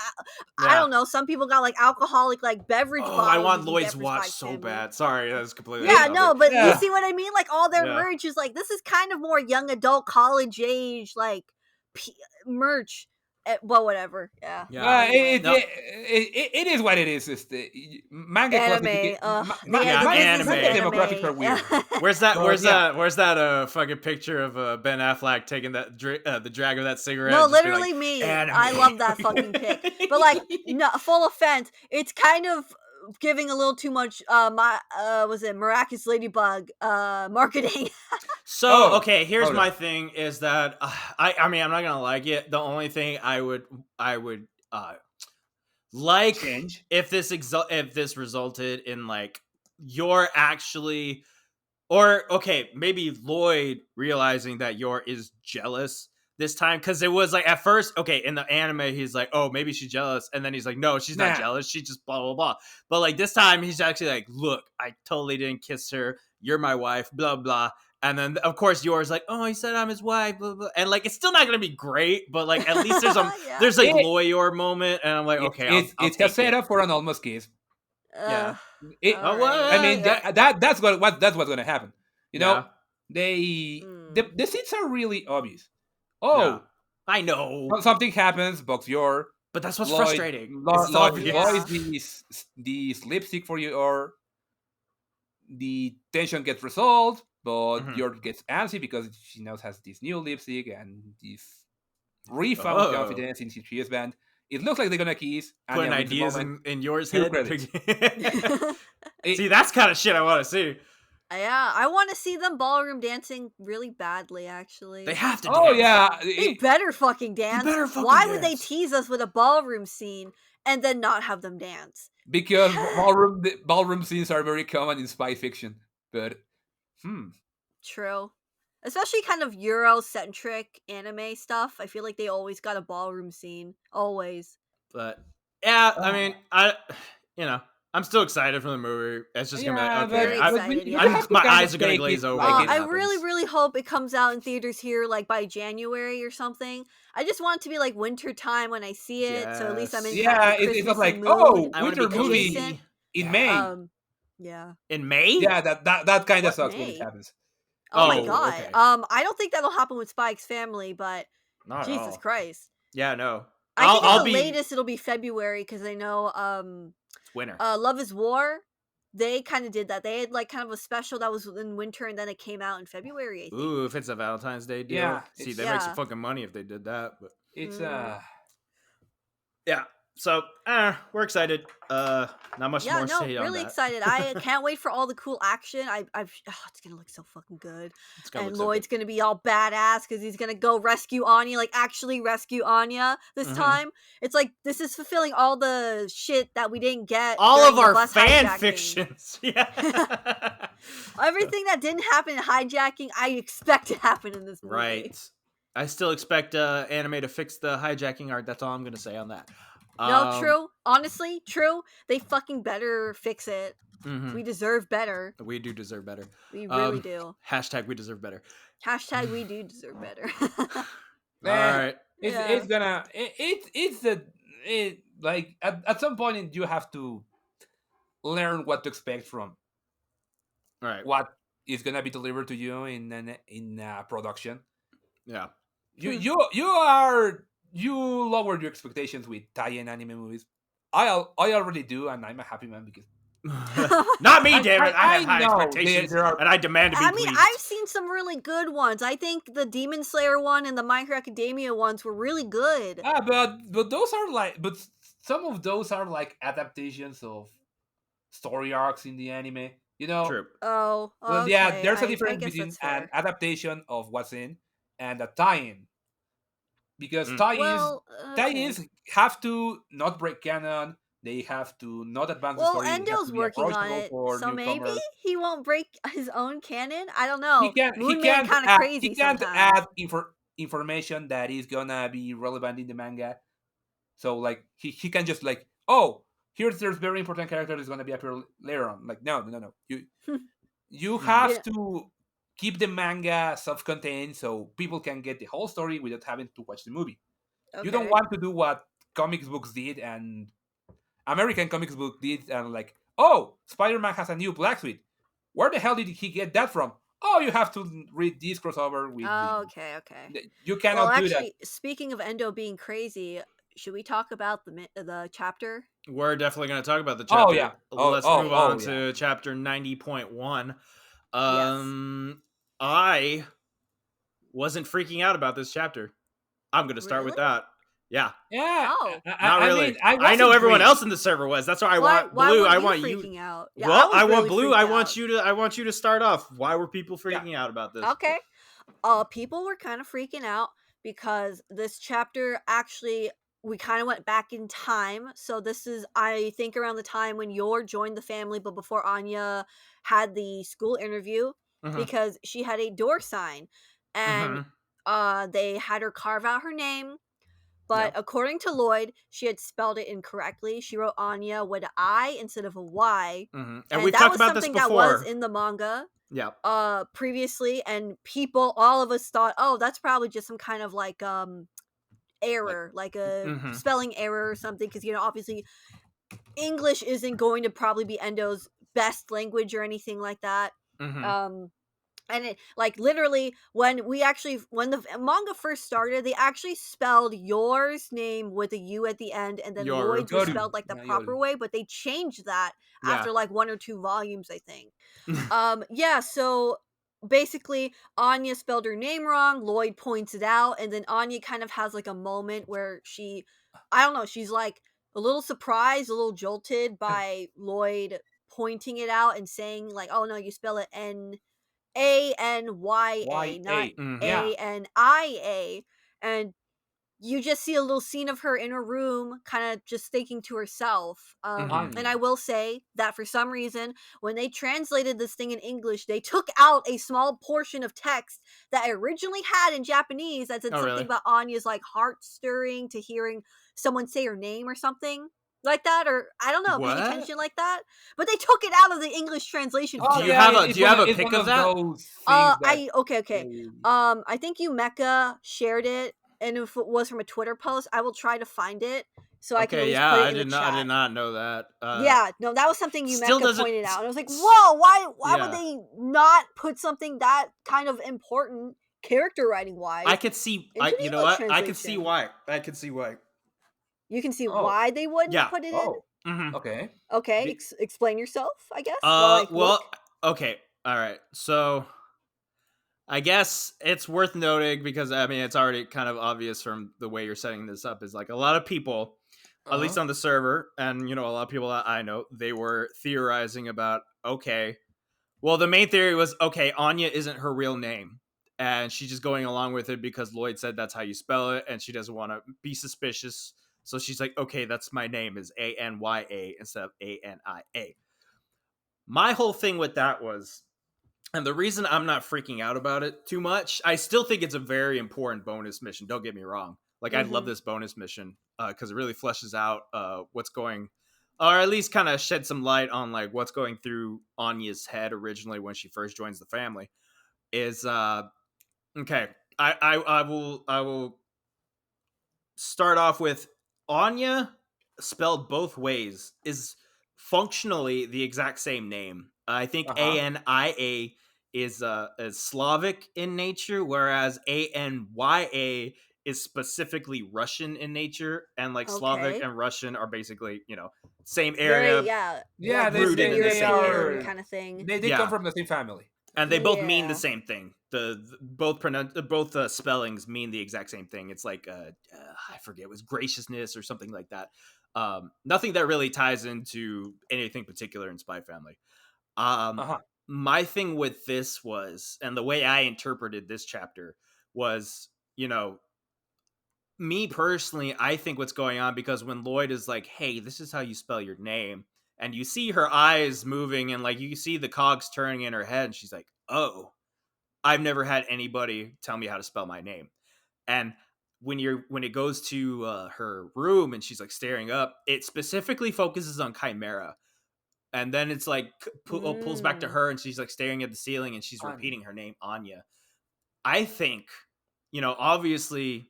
I Yeah. don't know. Some people got like alcoholic like beverage Oh, bottles. I want you can Lloyd's get for watch Spike's so family. bad. Sorry, that's completely Yeah, off no, topic. but Yeah. you see what I mean? Like all their Yeah. merch is like this is kind of more young adult college age like merch. Well, whatever. Yeah. Yeah. It is what it is. It's the manga Anime. Yeah, anime. demographics are weird. Where's that? Well, Where's yeah. that? Where's that? Fucking picture of Ben Affleck taking that the drag of that cigarette. No, and just be literally like, me. "Anime." I love that fucking pic. But like, no, full offense, it's kind of giving a little too much. Was it Miraculous Ladybug marketing? So Oh, okay, here's hold my on. thing: is that I mean I'm not gonna like it. The only thing I would like Change. if this resulted in like you're actually or okay maybe Lloyd realizing that Yor is jealous this time because it was like at first okay in the anime he's like oh maybe she's jealous and then he's like no she's not Nah. jealous she just blah blah blah but like this time he's actually like look I totally didn't kiss her you're my wife blah blah and then of course Yor's like oh he said I'm his wife blah blah and like it's still not gonna be great but like at least there's Yeah. there's like It- Lloyd moment and I'm like okay I'll it's a take it. setup for an almost kiss. Yeah. It- All what? right. I mean Yeah. that's what's gonna happen. You know, Yeah. they Mm. the scenes are really obvious. Yeah. Oh, I know something happens. Box Yor. but that's what's Lloyd- frustrating Lloyd, it's Lloyd, obvious. Yeah. Lloyd this lipstick for you, or the tension gets resolved, but Mhm. Yor gets antsy because she now has this new lipstick and this refound Oh. confidence in his Trios band. It looks like they're gonna kiss. Putting Anya wins the ideas moment. in yours Cue head. credits. It- See, that's kind of shit I want to see. Yeah, I want to see them ballroom dancing really badly. Actually, They have to. oh dance. yeah, They better fucking dance. better fucking Why would they dance. tease us with a ballroom scene and then not have them dance? because ballroom scenes are very common in spy fiction. But True. Especially kind of Euro-centric anime stuff. I feel like they always got a ballroom scene. Always. But yeah, I mean, I'm still excited for the movie. It's just gonna Yeah, be like, okay. Very I- excited, you yeah. have to my kind of eyes are gonna take glaze it over. like when it it I happens. really, really hope it comes out in theaters here like by January or something. I just want it to be like winter time when I see it, so at least I'm in Yes. kind of Yeah, the it's not Christmassy like mood. I wanna winter be movie adjacent. in Yeah. May. Yeah. in May. Yeah, that kind of What, sucks when May? it happens. Oh, my Oh, god. okay. I don't think that'll happen with Spike's family, but Not at Jesus all. Christ. Yeah, no. I think I'll at the be latest it'll be February because I know it's winter. Love is War, they kind of did that. They had like kind of a special that was in winter and then it came out in February, I think. Ooh, if it's a Valentine's Day deal, Yeah, see, it's- they make some Yeah. fucking money if they did that. But It's yeah, so we're excited. Not much Yeah, more no, to say on really that. excited. I can't wait for all the cool action. It's gonna look so fucking good. It's gonna And look so Lloyd's good. gonna be all badass because he's gonna go rescue Anya, like actually rescue Anya this Mhm. time. It's like this is fulfilling all the shit that we didn't get. all during of the our bus fan hijacking. fictions. Yeah. Everything that didn't happen in hijacking, I expect to happen in this movie. Right. I still expect anime to fix the hijacking art. That's all I'm gonna say on that. No, true. Honestly, true. They fucking better fix it. Mhm. We deserve better. We do deserve better. We really Um, do. Hashtag we deserve better. Hashtag we do deserve better. Man, All right. it's gonna like at some point you have to learn what to expect from All right. what is gonna be delivered to you in production. Yeah. You lowered your expectations with tie-in anime movies. I already do, and I'm a happy man because Not me, damn it. I I have high know expectations, there are- and I demand to be I mean, pleased. I've seen some really good ones. I think the Demon Slayer one and the My Hero Academia ones were really good. but those are like, but some of those are like adaptations of story arcs in the anime. You know, True. Oh, well, yeah, okay. there's a I difference guess between that's an fair. adaptation of what's in and a tie-in, because Mm. Well, okay. tie-ins have to not break canon. They have to not advance the Well, story. They have to Endo's be working on approachable it, for so maybe newcomers. he won't break his own canon. I don't know. He Moon Man can't kind of add, he crazy can't sometimes. add information that is gonna be relevant in the manga. So like he can just like, oh, here's there's very important character that's gonna be appear later on. Like no. You Mhm. have Yeah. to keep the manga self-contained so people can get the whole story without having to watch the movie. You don't Okay. want to do what comics books did and American comics book did, and like, oh, Spider-Man has a new black suit. Where the hell did he get that from? Oh, you have to read this crossover with the. Oh, okay. Okay. You Well, cannot do that. actually, speaking of Endo being crazy, should we talk about the chapter? We're definitely going to talk about the Oh chapter. yeah. Let's move on Yeah. to chapter 90.1. Yes. I wasn't freaking out about this chapter. I'm going to start with Really? that. Yeah, Yeah. Oh. not I really. mean, I I know wasn't everyone really. else in the server was. That's why I want Why Blue. were I you want you. freaking out? Yeah, Well, I was want really Blue. freaked I out. want you to start off. Why were people Yeah. freaking out about this? Okay. People were kind of freaking out because this chapter actually we kind of went back in time. So this is I think around the time when Yor joined the family, but before Anya had the school interview Mhm. because she had a door sign, and Mhm. they had her carve out her name. But Yep. according to Lloyd, she had spelled it incorrectly. She wrote Anya with an I instead of a Y, And and we've that talked was about this something that was before. in the manga Yep. previously, and people all of us thought, oh, that's probably just some kind of like Like, error, like a Mhm. spelling error or something, because obviously English isn't going to probably be Endo's best language or anything like that. Mhm. um and it, like literally when the manga first started, they actually spelled yours name with a U at the end, and then Yoru. Lloyd's was Yoru. spelled like the Yeah, proper Yoru. way, but they changed that Yeah. after like one or two volumes, I think. Yeah, so basically Anya spelled her name wrong, Lloyd points it out, and then Anya kind of has like a moment where I don't know, she's like a little surprised, a little jolted by Lloyd pointing it out and saying like, oh no, you spell it Anya, not Mhm. Yeah. Ania. And you just see a little scene of her in her room, kind of just thinking to herself. Mhm. And I will say that for some reason, when they translated this thing in English, they took out a small portion of text that I originally had in Japanese that said Oh, something really? about Anya's like heart stirring to hearing someone say her name or something like that, or I don't know, paying What? attention like that. But they took it out of the English translation for Oh Do some you yeah, have reason. a it's Do you have a it's pic one of of that? those things that. Okay. I think you Mecca shared it, and if it was from a Twitter post, I will try to find it so I can at Okay. least Yeah, put it I in the did not. I did chat. not know that. Yeah, no, that was something you Still Mecca doesn't. pointed out, and I was like, whoa, why would Yeah. they not put something that kind of important character writing wise I could see. into You the know English what? I could see translation? why. I could see why. You can see Oh. why they wouldn't Yeah. put it in. Oh. Mhm. Okay. Okay, Be- explain yourself, I guess. While I Well. look. Okay. All right. So I guess it's worth noting because I mean it's already kind of obvious from the way you're setting this up is like a lot of people, at least Uh-huh. on the server, and a lot of people that I know, they were theorizing about okay. Well, the main theory was okay, Anya isn't her real name. And she's just going along with it because Lloyd said that's how you spell it, and she doesn't want to be suspicious. So she's like, okay, that's my name is Anya instead of Ania. My whole thing with that was, and the reason I'm not freaking out about it too much, I still think it's a very important bonus mission. Don't get me wrong. Like, I'd love Mhm. this bonus mission because it really fleshes out what's going, or at least kind of shed some light on like what's going through Anya's head originally when she first joins the family. Is okay. I will start off with Anya spelled both ways is functionally the exact same name. I think Uh-huh. Ania is Slavic in nature, whereas Anya is specifically Russian in nature, and like Slavic Okay. and Russian are basically same Very, area, yeah, Yeah, like they rooted Eastern in the they same European area. are kind of thing. they come Yeah, from the same family. and they both mean the Yeah. same thing. Both spellings mean the exact same thing. It's like I forget, it was graciousness or something like that. Nothing that really ties into anything particular in Spy Family. My thing with this was, and the way I interpreted this chapter was, me personally, I think what's going on, because when Loid is like, hey, this is how you spell your name, and you see her eyes moving and like you see the cogs turning in her head, and she's like, oh, I've never had anybody tell me how to spell my name. And when it goes to her room and she's like staring up, it specifically focuses on Chimera. And then it's like pulls back to her and she's like staring at the ceiling and she's repeating her name, Anya. I think, obviously,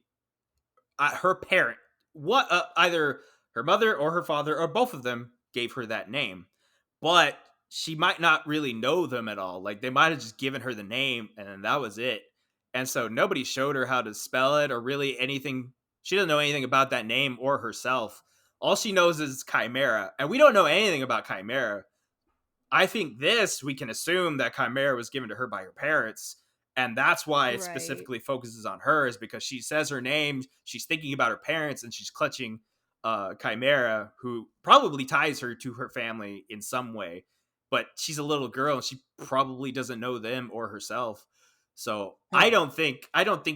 her parent, either her mother or her father or both of them gave her that name, but she might not really know them at all. Like they might have just given her the name and then that was it. And so nobody showed her how to spell it or really anything. She doesn't know anything about that name or herself. All she knows is Chimera, and we don't know anything about Chimera. I think we can assume that Chimera was given to her by her parents, and that's why it specifically focuses on her, is because she says her name, she's thinking about her parents, and she's clutching Chimera, who probably ties her to her family in some way, but she's a little girl and she probably doesn't know them or herself. So I don't think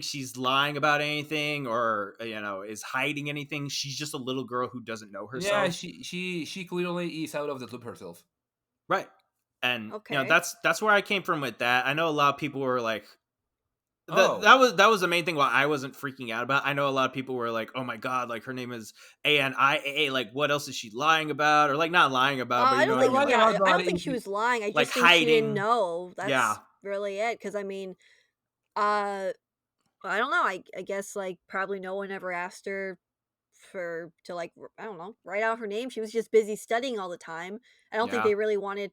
she's lying about anything or is hiding anything. She's just a little girl who doesn't know herself. Yeah, she clearly is out of the loop herself. Right. And that's where I came from with that. I know a lot of people were like, that was the main thing why I wasn't freaking out about. I know a lot of people were like, oh my god, like her name is Ania, like what else is she lying about, or like not lying about, but I don't think she was lying. I just like think hiding. She didn't know. That's really it. Because I mean, I don't know. I guess like probably no one ever asked her to like, I don't know, write out her name. She was just busy studying all the time. I don't think they really wanted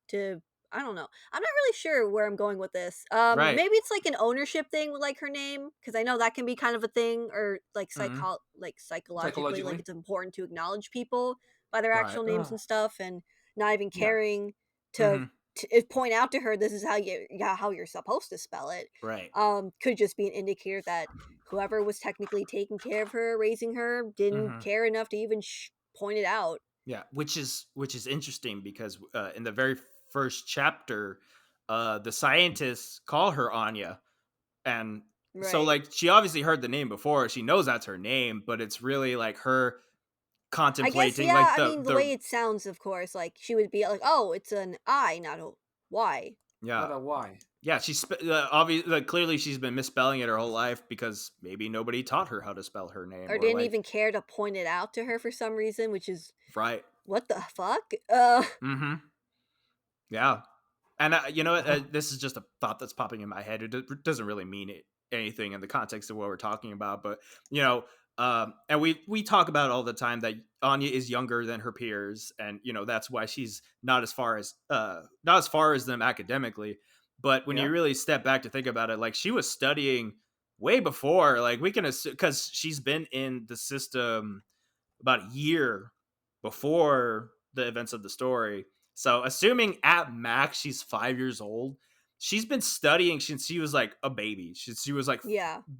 to. I don't know. I'm not really sure where I'm going with this. Maybe it's like an ownership thing with like her name, because I know that can be kind of a thing, or like psychologically, like it's important to acknowledge people by their actual names and stuff, and not even caring to point out to her this is how you're supposed to spell it. Right. Could just be an indicator that whoever was technically taking care of her, raising her, didn't care enough to even point it out. Yeah, which is interesting, because in the very first chapter, the scientists call her Anya, and so like she obviously heard the name before. She knows that's her name, but it's really like her contemplating. I mean, the way it sounds, of course, like she would be like, "Oh, it's an I, not a Y." Yeah, not a Y. Yeah, she's obviously clearly she's been misspelling it her whole life because maybe nobody taught her how to spell her name, or didn't even care to point it out to her for some reason, which is right. What the fuck? Yeah, and this is just a thought that's popping in my head. It doesn't really mean anything in the context of what we're talking about, but and we talk about all the time that Anya is younger than her peers, and that's why she's not as far as them academically. But when you really step back to think about it, like she was studying way before, like we can assume, because she's been in the system about a year before the events of the story. So assuming at max she's 5 years old, she's been studying since she was like a baby. She was like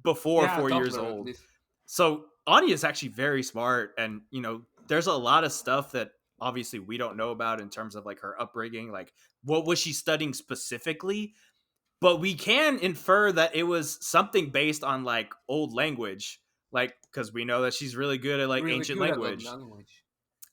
before 4 years old. So Anya is actually very smart, and there's a lot of stuff that obviously we don't know about in terms of like her upbringing, like what was she studying specifically, but we can infer that it was something based on like old language, like because we know that she's really good at like really ancient language.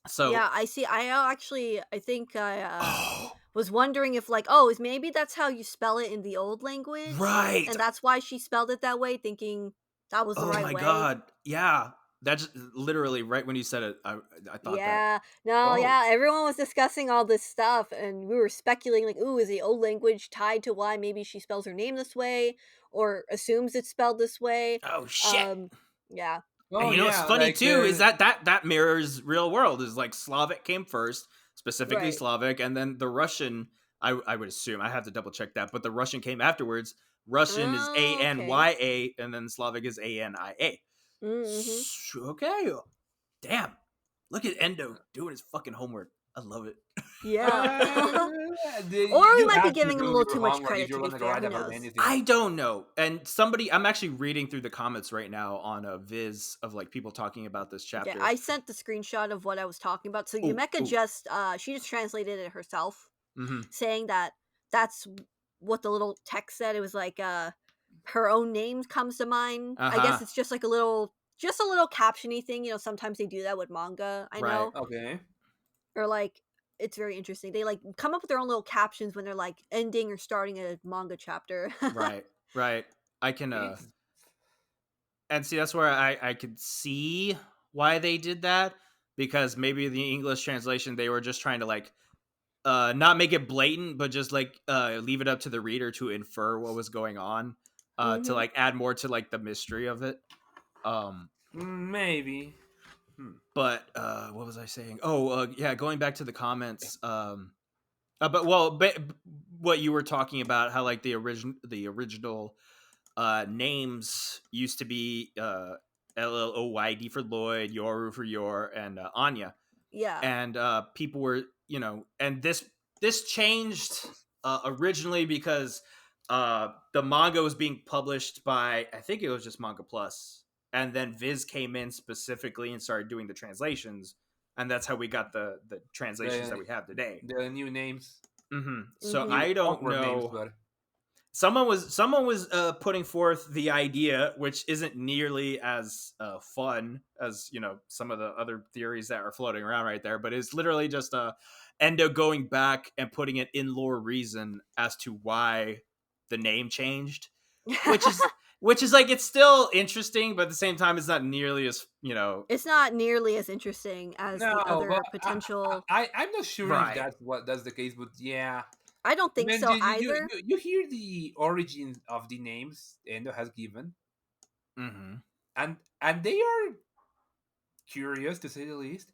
So yeah, I see. I think I was wondering if like, is maybe that's how you spell it in the old language, right? And that's why she spelled it that way, thinking that was the right way. Oh my god, yeah. That's literally right when you said it. I thought that. Yeah. Everyone was discussing all this stuff, and we were speculating, like, ooh, is the old language tied to why maybe she spells her name this way, or assumes it's spelled this way? Oh shit. Yeah. And what's funny like too is that mirrors real world. Is like Slavic came first, specifically Slavic, and then the Russian. I would assume, I have to double check that, but the Russian came afterwards. Russian is Anya, and then Slavic is Ania. Okay. Damn. Look at Endo doing his fucking homework. I love it. Yeah. You Or we might be have to giving him a do little your too much homework credit, if you're to be going to fair. write Who about knows? anything. I don't know. And I'm actually reading through the comments right now on a Viz of like people talking about this Yeah, chapter. I sent the screenshot of what I was talking about. So Ooh, Yumeka ooh. she just translated it herself, Mm-hmm. saying that that's what the little text said. It was like her own name comes to mind. I guess it's just like a little captiony thing. Sometimes they do that with manga. I Right. know, Okay. or like it's very interesting. They like come up with their own little captions when they're like ending or starting a manga chapter. Right. I can It's- and see that's where I could see why they did that, because maybe the English translation they were just trying to like not make it blatant, but just like leave it up to the reader to infer what was going on, to like add more to like the mystery of it. Maybe. But what was I saying? Oh, yeah, going back to the comments. But well, what you were talking about, how like the original names used to be Loid for Lloyd, Yoru for Yor, and Anya. Yeah. And people were, and this changed originally because the manga was being published by, I think it was just Manga Plus, and then Viz came in specifically and started doing the translations, and that's how we got the translations that we have today. The new names. So Mhm. I don't Awkward names, know. but Someone was putting forth the idea, which isn't nearly as fun as some of the other theories that are floating around right there, but it's literally just Endo going back and putting an in-lore reason as to why the name changed, which is like, it's still interesting, but at the same time it's not nearly as It's not nearly as interesting as the no, other but potential. I'm not sure Right. if that's the case, but yeah. I don't I think mean, so either. you hear the origin of the names Endo has given, Mm-hmm. and they are curious to say the least.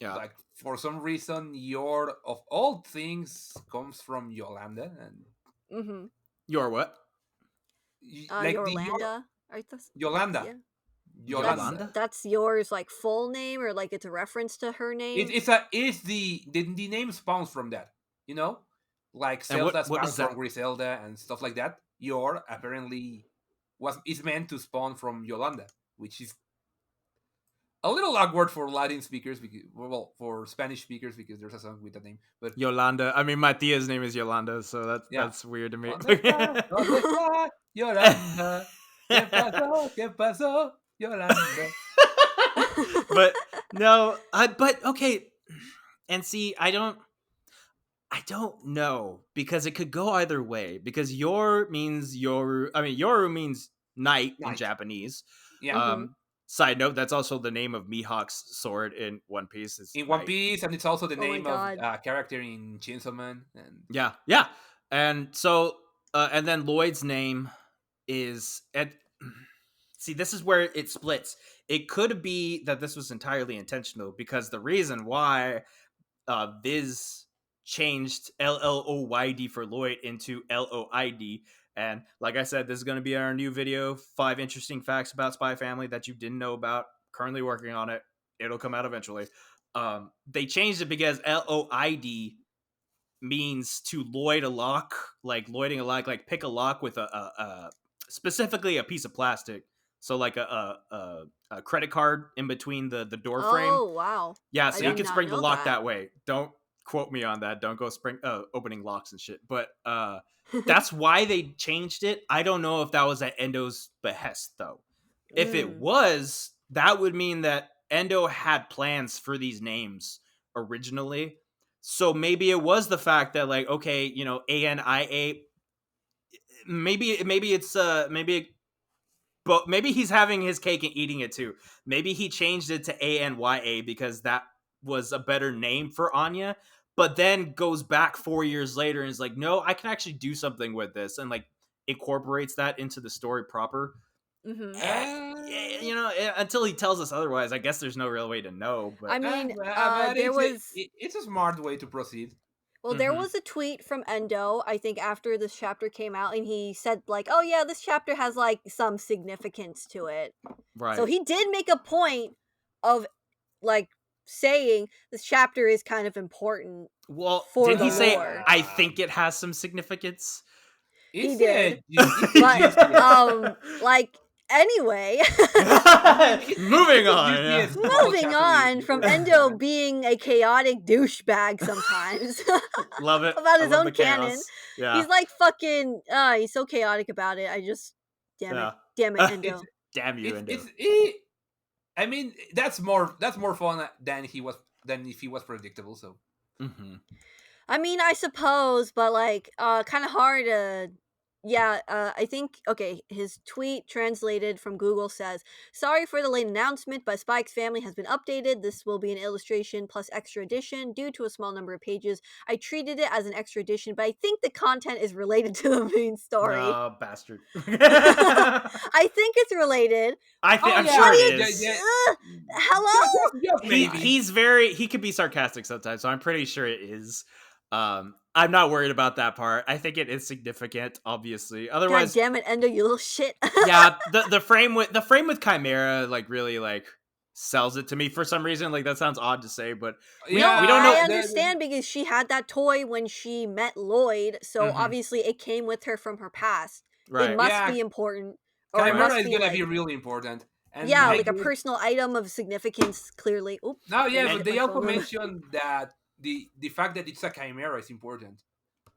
Yeah. Like for some reason, your of all things comes from Yolanda, and Mm-hmm. Your what? like the your Yorlanda. Yolanda, Yeah. Yolanda. That's yours like full name, or like it's a reference to her name. It's the name spawns from that, you know, like And Zelda what spawns is that? from Griselda and stuff like that. Your apparently is meant to spawn from Yolanda, which is a little awkward for Latin speakers, because, well, for Spanish speakers, because there's a song with that name. But Yolanda. I mean, my tia's name is Yolanda, so yeah, that's weird to me. ¿Dónde está? ¿Dónde está Yolanda? ¿Qué pasó? ¿Qué pasó? Yolanda. But no, but okay. And see, I don't know, because it could go either way, because Yor means Yoru. I mean, Yoru means night in Night. Japanese. Yeah. Side note, that's also the name of Mihawk's sword in One Piece. It's In One night. Piece, and it's also the Oh my name of God. a character in Chainsaw Man. And Yeah. And so, and then Lloyd's name is see, this is where it splits. It could be that this was entirely intentional, because the reason why Viz changed Loyd for Lloyd into Loid, and like I said, this is going to be our new video, 5 interesting facts about Spy Family that you didn't know about. Currently working on it. It'll come out eventually. They changed it because Loid means to Lloyd a lock, like Lloyding a lock, like pick a lock with a specifically a piece of plastic. So like a credit card in between the door frame. Oh wow. Yeah, I so you did can not spring the know lock that. that way. Don't quote me on that. Don't go opening locks and shit. But that's why they changed it. I don't know if that was at Endo's behest though. If it was, that would mean that Endo had plans for these names originally. So maybe it was the fact that, like, okay, ANIA, maybe but maybe he's having his cake and eating it too. Maybe he changed it to ANYA because that was a better name for Anya, but then goes back 4 years later and is like, no, I can actually do something with this, and like incorporates that into the story proper. Until he tells us otherwise, I guess there's no real way to know. But I mean, but there was it's a smart way to proceed. there was a tweet from Endo, I think, after this chapter came out, and he said like, "Oh yeah, this chapter has like some significance to it." Right. So he did make a point of like saying this chapter is kind of important. Well, For did the he say, lore. I think it has some significance? It's did. it's But juicy. like anyway, Moving It's on. just Yeah. a small moving chapter on with from important Endo elements. being a chaotic douchebag sometimes Love it. about I his love own the canon. chaos. Yeah. He's like fucking he's so chaotic about it. I just damn it. Damn it, Endo. It's Damn you, Endo. I mean, that's more fun than if he was predictable. So Mm-hmm. I mean, I suppose, but like, kind of hard to. Yeah, I think, okay, his tweet translated from Google says, "Sorry for the late announcement, but Spike's Family has been updated. This will be an illustration plus extra edition due to a small number of pages. I treated it as an extra edition, but I think the content is related to the main story." Oh, bastard. I think it's related. I'm yeah, sure What it do is. Hello? just maybe. He could be sarcastic sometimes, so I'm pretty sure it is. I'm not worried about that part. I think it is significant, obviously. God Otherwise, damn it, Endo, you little shit. yeah, the frame with Chimera like really like sells it to me for some reason. Like that sounds odd to say, but No, we don't know. I understand because she had that toy when she met Lloyd, so Mhm. obviously it came with her from her past. Right. It must Yeah, be important. Or it Chimera must is be gonna like, be really important. And yeah, I like a guess- personal item of significance, clearly. Oop. No, yeah, I but hit they my also phone. mentioned that the fact that it's a chimera is important.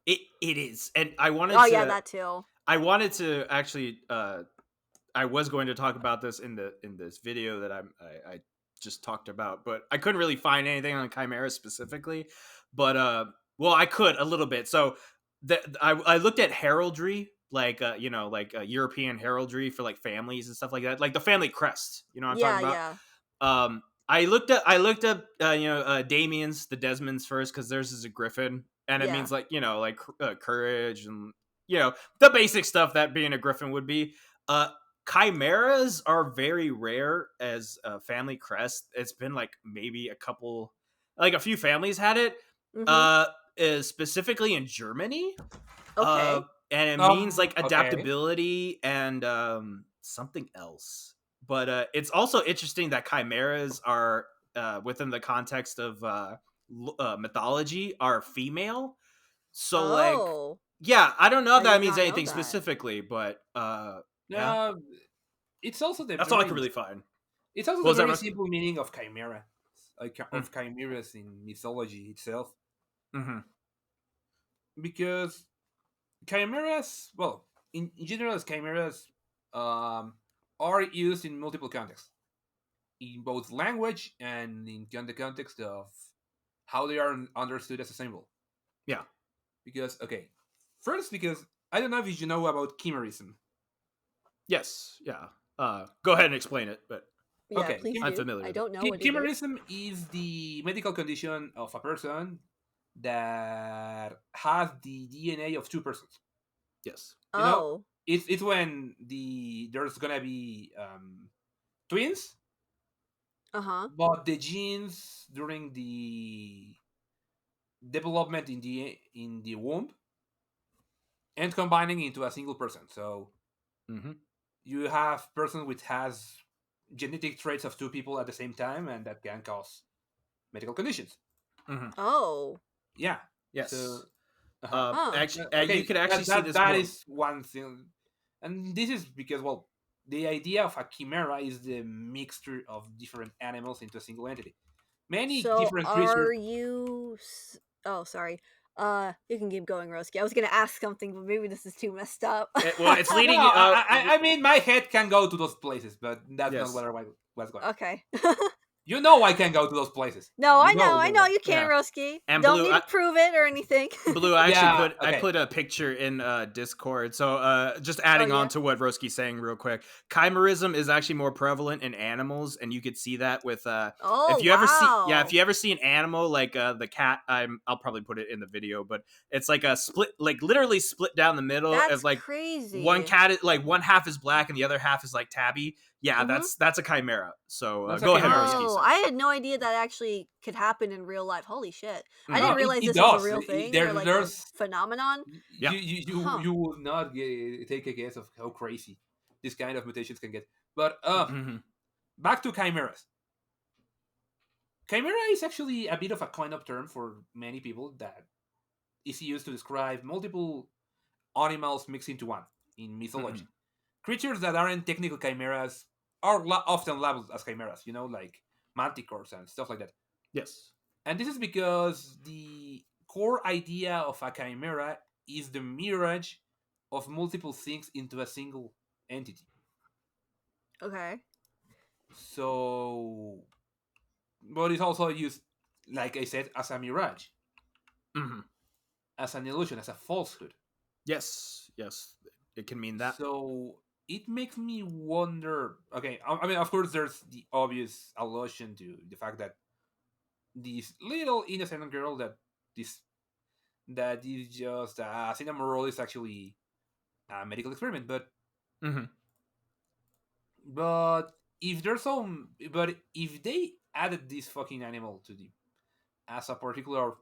It is, and I wanted Oh, to. yeah, that too. I wanted to actually. I was going to talk about this in this video that I just talked about, but I couldn't really find anything on Chimera specifically. But well, I could a little bit. So I looked at heraldry, like European heraldry for like families and stuff like that, like the family crest. You know what I'm Yeah, talking yeah. about? I looked up Damien's, the Desmonds first, because theirs is a griffin, and it Yeah. means like like courage and the basic stuff that being a griffin would be. Chimeras are very rare as a family crest. It's been like maybe a few families had it. Mhm. Is specifically in Germany. Okay. And it Oh, means like okay. adaptability and something else. But it's also interesting that chimeras are within the context of mythology are female. So like, Oh. yeah, I don't know if I that did means not know anything that. specifically, but yeah, Uh, it's also the that's all I very, can really find. it's also What the was that, very Roski? simple meaning of chimera, like of chimeras in mythology itself, Mm-hmm. because chimeras, well, in general, chimeras are used in multiple contexts, in both language and in the context of how they are understood as a symbol. Yeah. Because because I don't know if you know about chimerism. Yes. Yeah. Go ahead and explain it, but Yeah, Okay, please I'm do. familiar I with don't know what it is. chimerism is the medical condition of a person that has the DNA of two persons. yes. You know, Oh. it's when there's gonna be twins, Uh-huh. but the genes during the development in the womb and combining into a single person. So Mm-hmm. you have person which has genetic traits of two people at the same time, and that can cause medical conditions. Mm-hmm. Oh. Yeah. Yes. So Huh. Actually, you okay, could actually see this that more. is one thing, and this is because, well, the idea of a chimera is the mixture of different animals into a single entity. Many So different are creatures. you oh, sorry. You can keep going, Roski. I was gonna ask something, but maybe this is too messed up. Well, it's No, leading. I mean, my head can go to those places, but that's not Yes. where I was going. Okay. You know, I can go to those places. No, You I know where- you can, Yeah. Roski. And Don't Blue, need to prove it or anything. Blue, I actually Yeah, I okay. put a picture in Discord. So just adding yeah? on to what Roski's saying real quick. Chimerism is actually more prevalent in animals, and you could see that with Oh, if you ever wow. see an animal like the cat, I'll probably put it in the video, but it's like a split, like literally split down the middle That's of like crazy. one cat is like one half is black and the other half is like tabby. Yeah, Mhm. that's a chimera. So That's a go ahead, chimera, Roski. Oh, I had no idea that actually could happen in real life. Holy shit. I No, didn't it- realize it this was a does. real It- thing there- or like there's- a phenomenon. Yeah. Huh. You would not take a guess of how crazy this kind of mutations can get. But Mhm. back to chimeras. Chimera is actually a bit of a coin-up term for many people that is used to describe multiple animals mixed into one in mythology. Creatures that aren't technical chimeras are often labeled as chimeras, like manticores and stuff like that. Yes. And this is because the core idea of a chimera is the mirage of multiple things into a single entity. Okay. So, but it's also used, like I said, as a mirage, Mm-hmm. as an illusion, as a falsehood. Yes. Yes. It can mean that. So it makes me wonder. Okay, I mean, of course, there's the obvious allusion to the fact that this little innocent girl that is just a cinema role is actually a medical experiment. Mm-hmm. But if there's some, but if they added this fucking animal to the as a particular,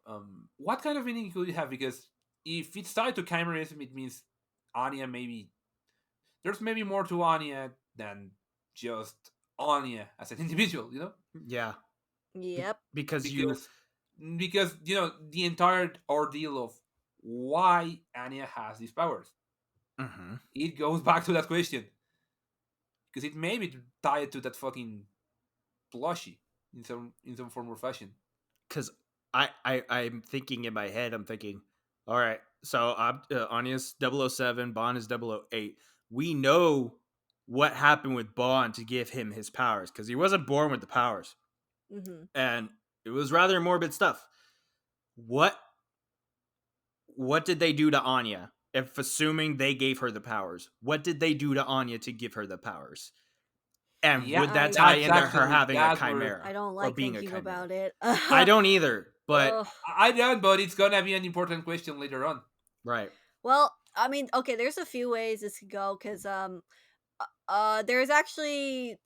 what kind of meaning could it have? Because if it's tied to chimerism, it means Anya maybe there's maybe more to Anya than just Anya as an individual, Yeah. Yep. Because because the entire ordeal of why Anya has these powers. Mm-hmm. It goes back to that question because it may be tied to that fucking plushie in some form or fashion. Because I'm thinking in my head, I'm thinking, all right, so Anya's 007, Bond is 008. We know what happened with Bond to give him his powers because he wasn't born with the powers, and it was rather morbid stuff. What did they do to Anya? If assuming they gave her the powers, what did they do to Anya to give her the powers? And Yeah, would that tie that's into her actually- having a that's where- chimera? I don't or like being thinking a chimera? about it. I don't either, but Ugh. I don't, but it's gonna be an important question later on. right. Well, I mean, okay, there's a few ways this could go because there's actually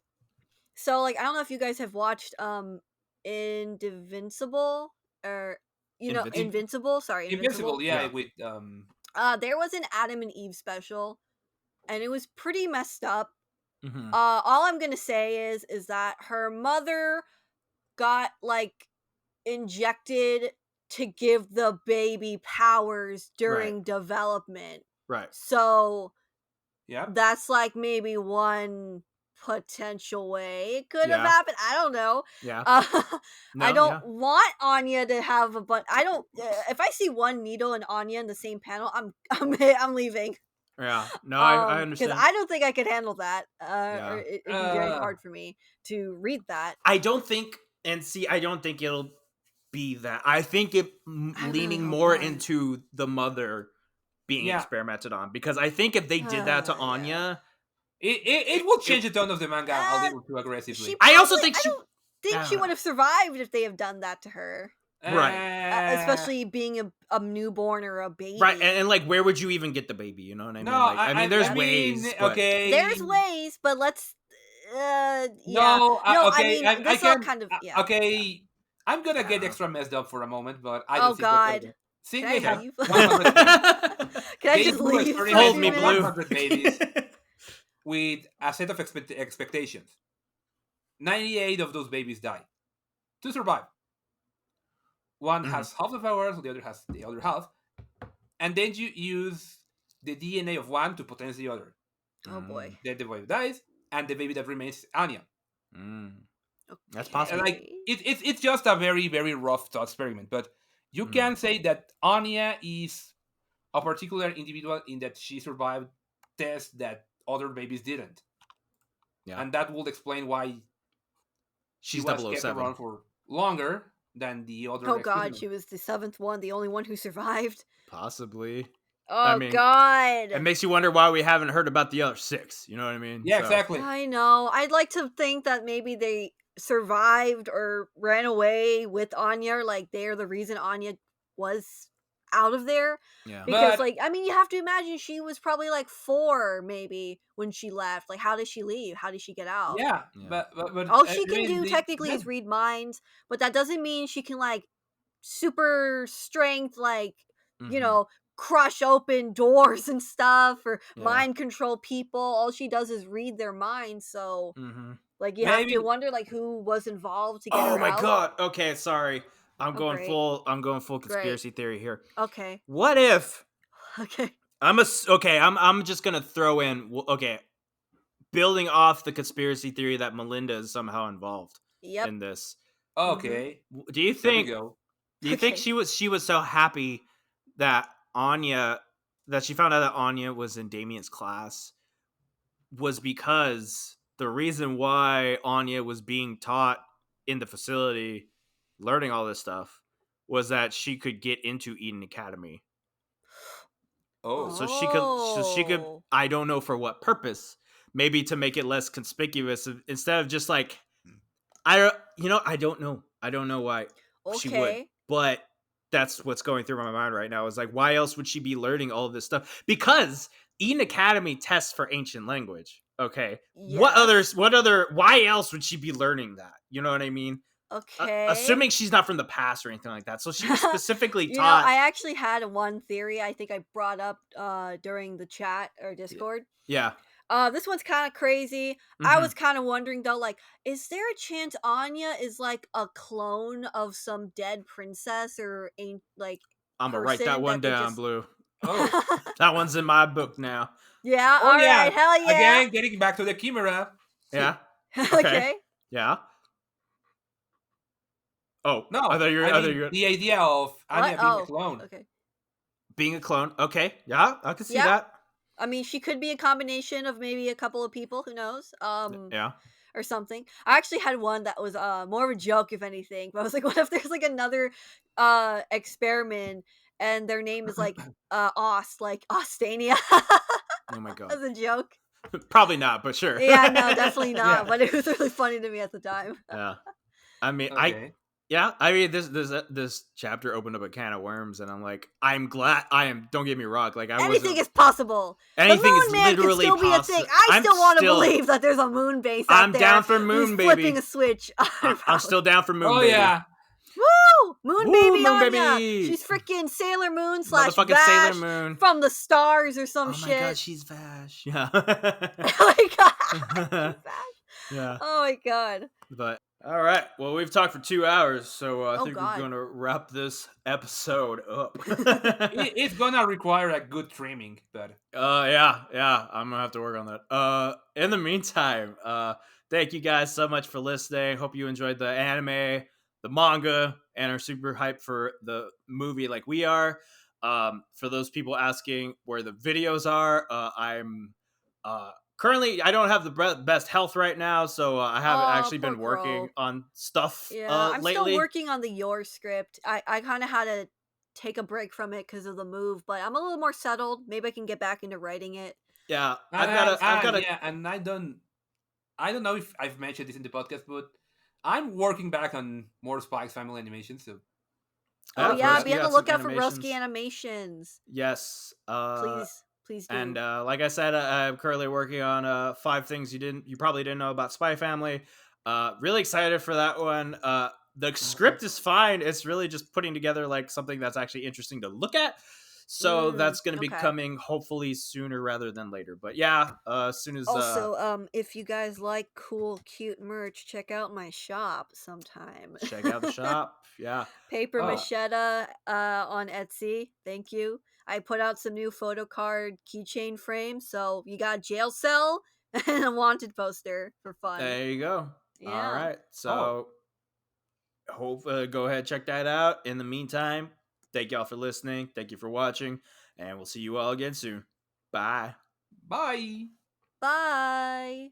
so like I don't know if you guys have watched Invincible or Invincible. Sorry, Invincible, yeah, Yeah. with there was an Adam and Eve special, and it was pretty messed up. Mm-hmm. All I'm gonna say is that her mother got like injected to give the baby powers during development. Right. So yeah. that's like maybe one potential way it could have Yeah. happened. I don't know. Yeah. I don't want Anya to have a bunch. I don't. If I see one needle and Anya in the same panel, I'm leaving. Yeah. No, I understand. Because I don't think I could handle that. Yeah. Or it'd be very hard for me to read that. I don't think it'll be that. I think it really leaning hope more not. into the mother being Yeah. experimented on, because I think if they did that to Yeah. Anya, It will change the tone of the manga a little too aggressively. I also think I she- don't think she would have survived if they have done that to her. Right. Especially being a newborn or a baby. right, and like, where would you even get the baby? You know what I mean? No, Like, I mean, there's I ways. mean, but- okay. There's ways, but let's. Yeah. No, no, okay, I mean, this all can kind of. Yeah. Okay, I'm gonna get Yeah. extra messed up for a moment, but I Oh, don't think that's God. Since Can they I have leave? 100 babies, Can I they just do leave? experiments Hold for me, a with minute? Blue. 100 babies with a set of expectations. 98 of those babies die. 2 survive. One has half the powers, the other has the other half. And then you use the DNA of one to potence the other. Oh boy. Then the baby dies, and the baby that remains is Anya. That's possible. Like it's just a very, very rough thought experiment, but you can say that Anya is a particular individual in that she survived tests that other babies didn't. Yeah. And that would explain why She's was kept 007. around for longer than the other. Oh god, experiments. she was the 7th one, the only one who survived. Possibly. Oh mean, god. It makes you wonder why we haven't heard about the other 6. You know what I mean? Yeah, So- exactly. I know. I'd like to think that maybe they survived or ran away with Anya, or like they're the reason Anya was out of there. Yeah. Because But- like, I mean, you have to imagine she was probably like 4 maybe when she left. Like, how did she leave? How did she get out? Yeah, Yeah. but All I she can mean, do technically is read minds, but that doesn't mean she can like super strength, like, you know, crush open doors and stuff, or Yeah. mind control people. All she does is read their minds. So Like you have Maybe. to wonder like who was involved to get Oh her my out. god. Okay, sorry. I'm Oh, going great. full. I'm going full conspiracy theory here. Okay. What if Okay. I'm just gonna throw in. Okay, building off the conspiracy theory that Melinda is somehow involved Yep. in this. Okay. Do you There we think? go. Do you think Okay. she was so happy that she found out that Anya was in Damien's class was because the reason why Anya was being taught in the facility, learning all this stuff, was that she could get into Eden Academy. Oh. So she could. Oh. I don't know for what purpose. Maybe to make it less conspicuous, instead of just like I don't know. I don't know why she would, Okay. but that's what's going through my mind right now. Is like, why else would she be learning all of this stuff? Because Eden Academy tests for ancient language. Okay, Yes. what other? Why else would she be learning that? You know what I mean? Okay. Assuming she's not from the past or anything like that. So she was specifically You know, taught. I actually had one theory I think I brought up during the chat or Discord. Yeah. This one's kind of crazy. I was kind of wondering though, like, is there a chance Anya is like a clone of some dead princess or ain't like I'm gonna write that person one that they down, just... Blue. Oh. That one's in my book now. Yeah. Oh All yeah. right. Hell yeah. Again, getting back to the Chimera. Yeah. Okay. Okay. Yeah. Oh No, I thought I mean you're the idea of Anya What? being a Oh. clone. Okay. being a clone. Okay. Yeah, I can see Yeah. that. I mean, she could be a combination of maybe a couple of people. Who knows? Yeah. Or something. I actually had one that was more of a joke, if anything. But I was like, what if there's like another experiment and their name is like like Ostania Oh my god. as a joke. Probably not, but sure. Yeah, no, definitely not. Yeah. But it was really funny to me at the time. Yeah. I mean, Okay. I mean, this chapter opened up a can of worms, and I'm like, I'm glad. Don't get me wrong. Like, Anything is possible. Anything the is moon man can literally still be a thing. possible. I still want to believe that there's a moon base out I'm there. down for who's moon, flipping baby. a switch. I'm still down for moon, Oh baby. yeah. Woo! Moon Woo, baby Moon Anya. baby. She's freaking Sailor Moon slash Motherfucking Vash Sailor Moon. from the stars or some Oh shit. my god, she's Vash. Yeah. Oh my god. She's Vash. Yeah. Oh my god. But all right, well, we've talked for 2 hours, so I Oh, think God. we're gonna wrap this episode up. It's gonna require a good trimming, but yeah, I'm gonna have to work on that. In the meantime, thank you guys so much for listening. Hope you enjoyed the anime, the manga, and are super hyped for the movie like we are. For those people asking where the videos are, I'm currently, I don't have the best health right now, so I haven't actually poor been working Crow. on stuff Yeah, I'm lately. still working on the Your script. I kind of had to take a break from it because of the move, but I'm a little more settled. Maybe I can get back into writing it. Yeah, and I've got yeah, and I don't know if I've mentioned this in the podcast, but I'm working back on more Spike's Family animations. So Oh Yeah, yeah, Roski be on got the some lookout for animations. Roski animations. Yes. Please do. And like I said, I'm currently working on 5 things you probably didn't know about Spy Family. Really excited for that one. The script is fine. It's really just putting together like something that's actually interesting to look at. So that's going to be okay. coming hopefully sooner rather than later. But yeah, as soon as Also, if you guys like cool, cute merch, check out my shop sometime. check out the shop. Yeah. Paper Oh. Machetta on Etsy. Thank you. I put out some new photo card keychain frames, so you got jail cell and a wanted poster for fun. There you go. Yeah. All right. So go ahead, check that out. In the meantime, thank y'all for listening. Thank you for watching, and we'll see you all again soon. Bye. bye. Bye.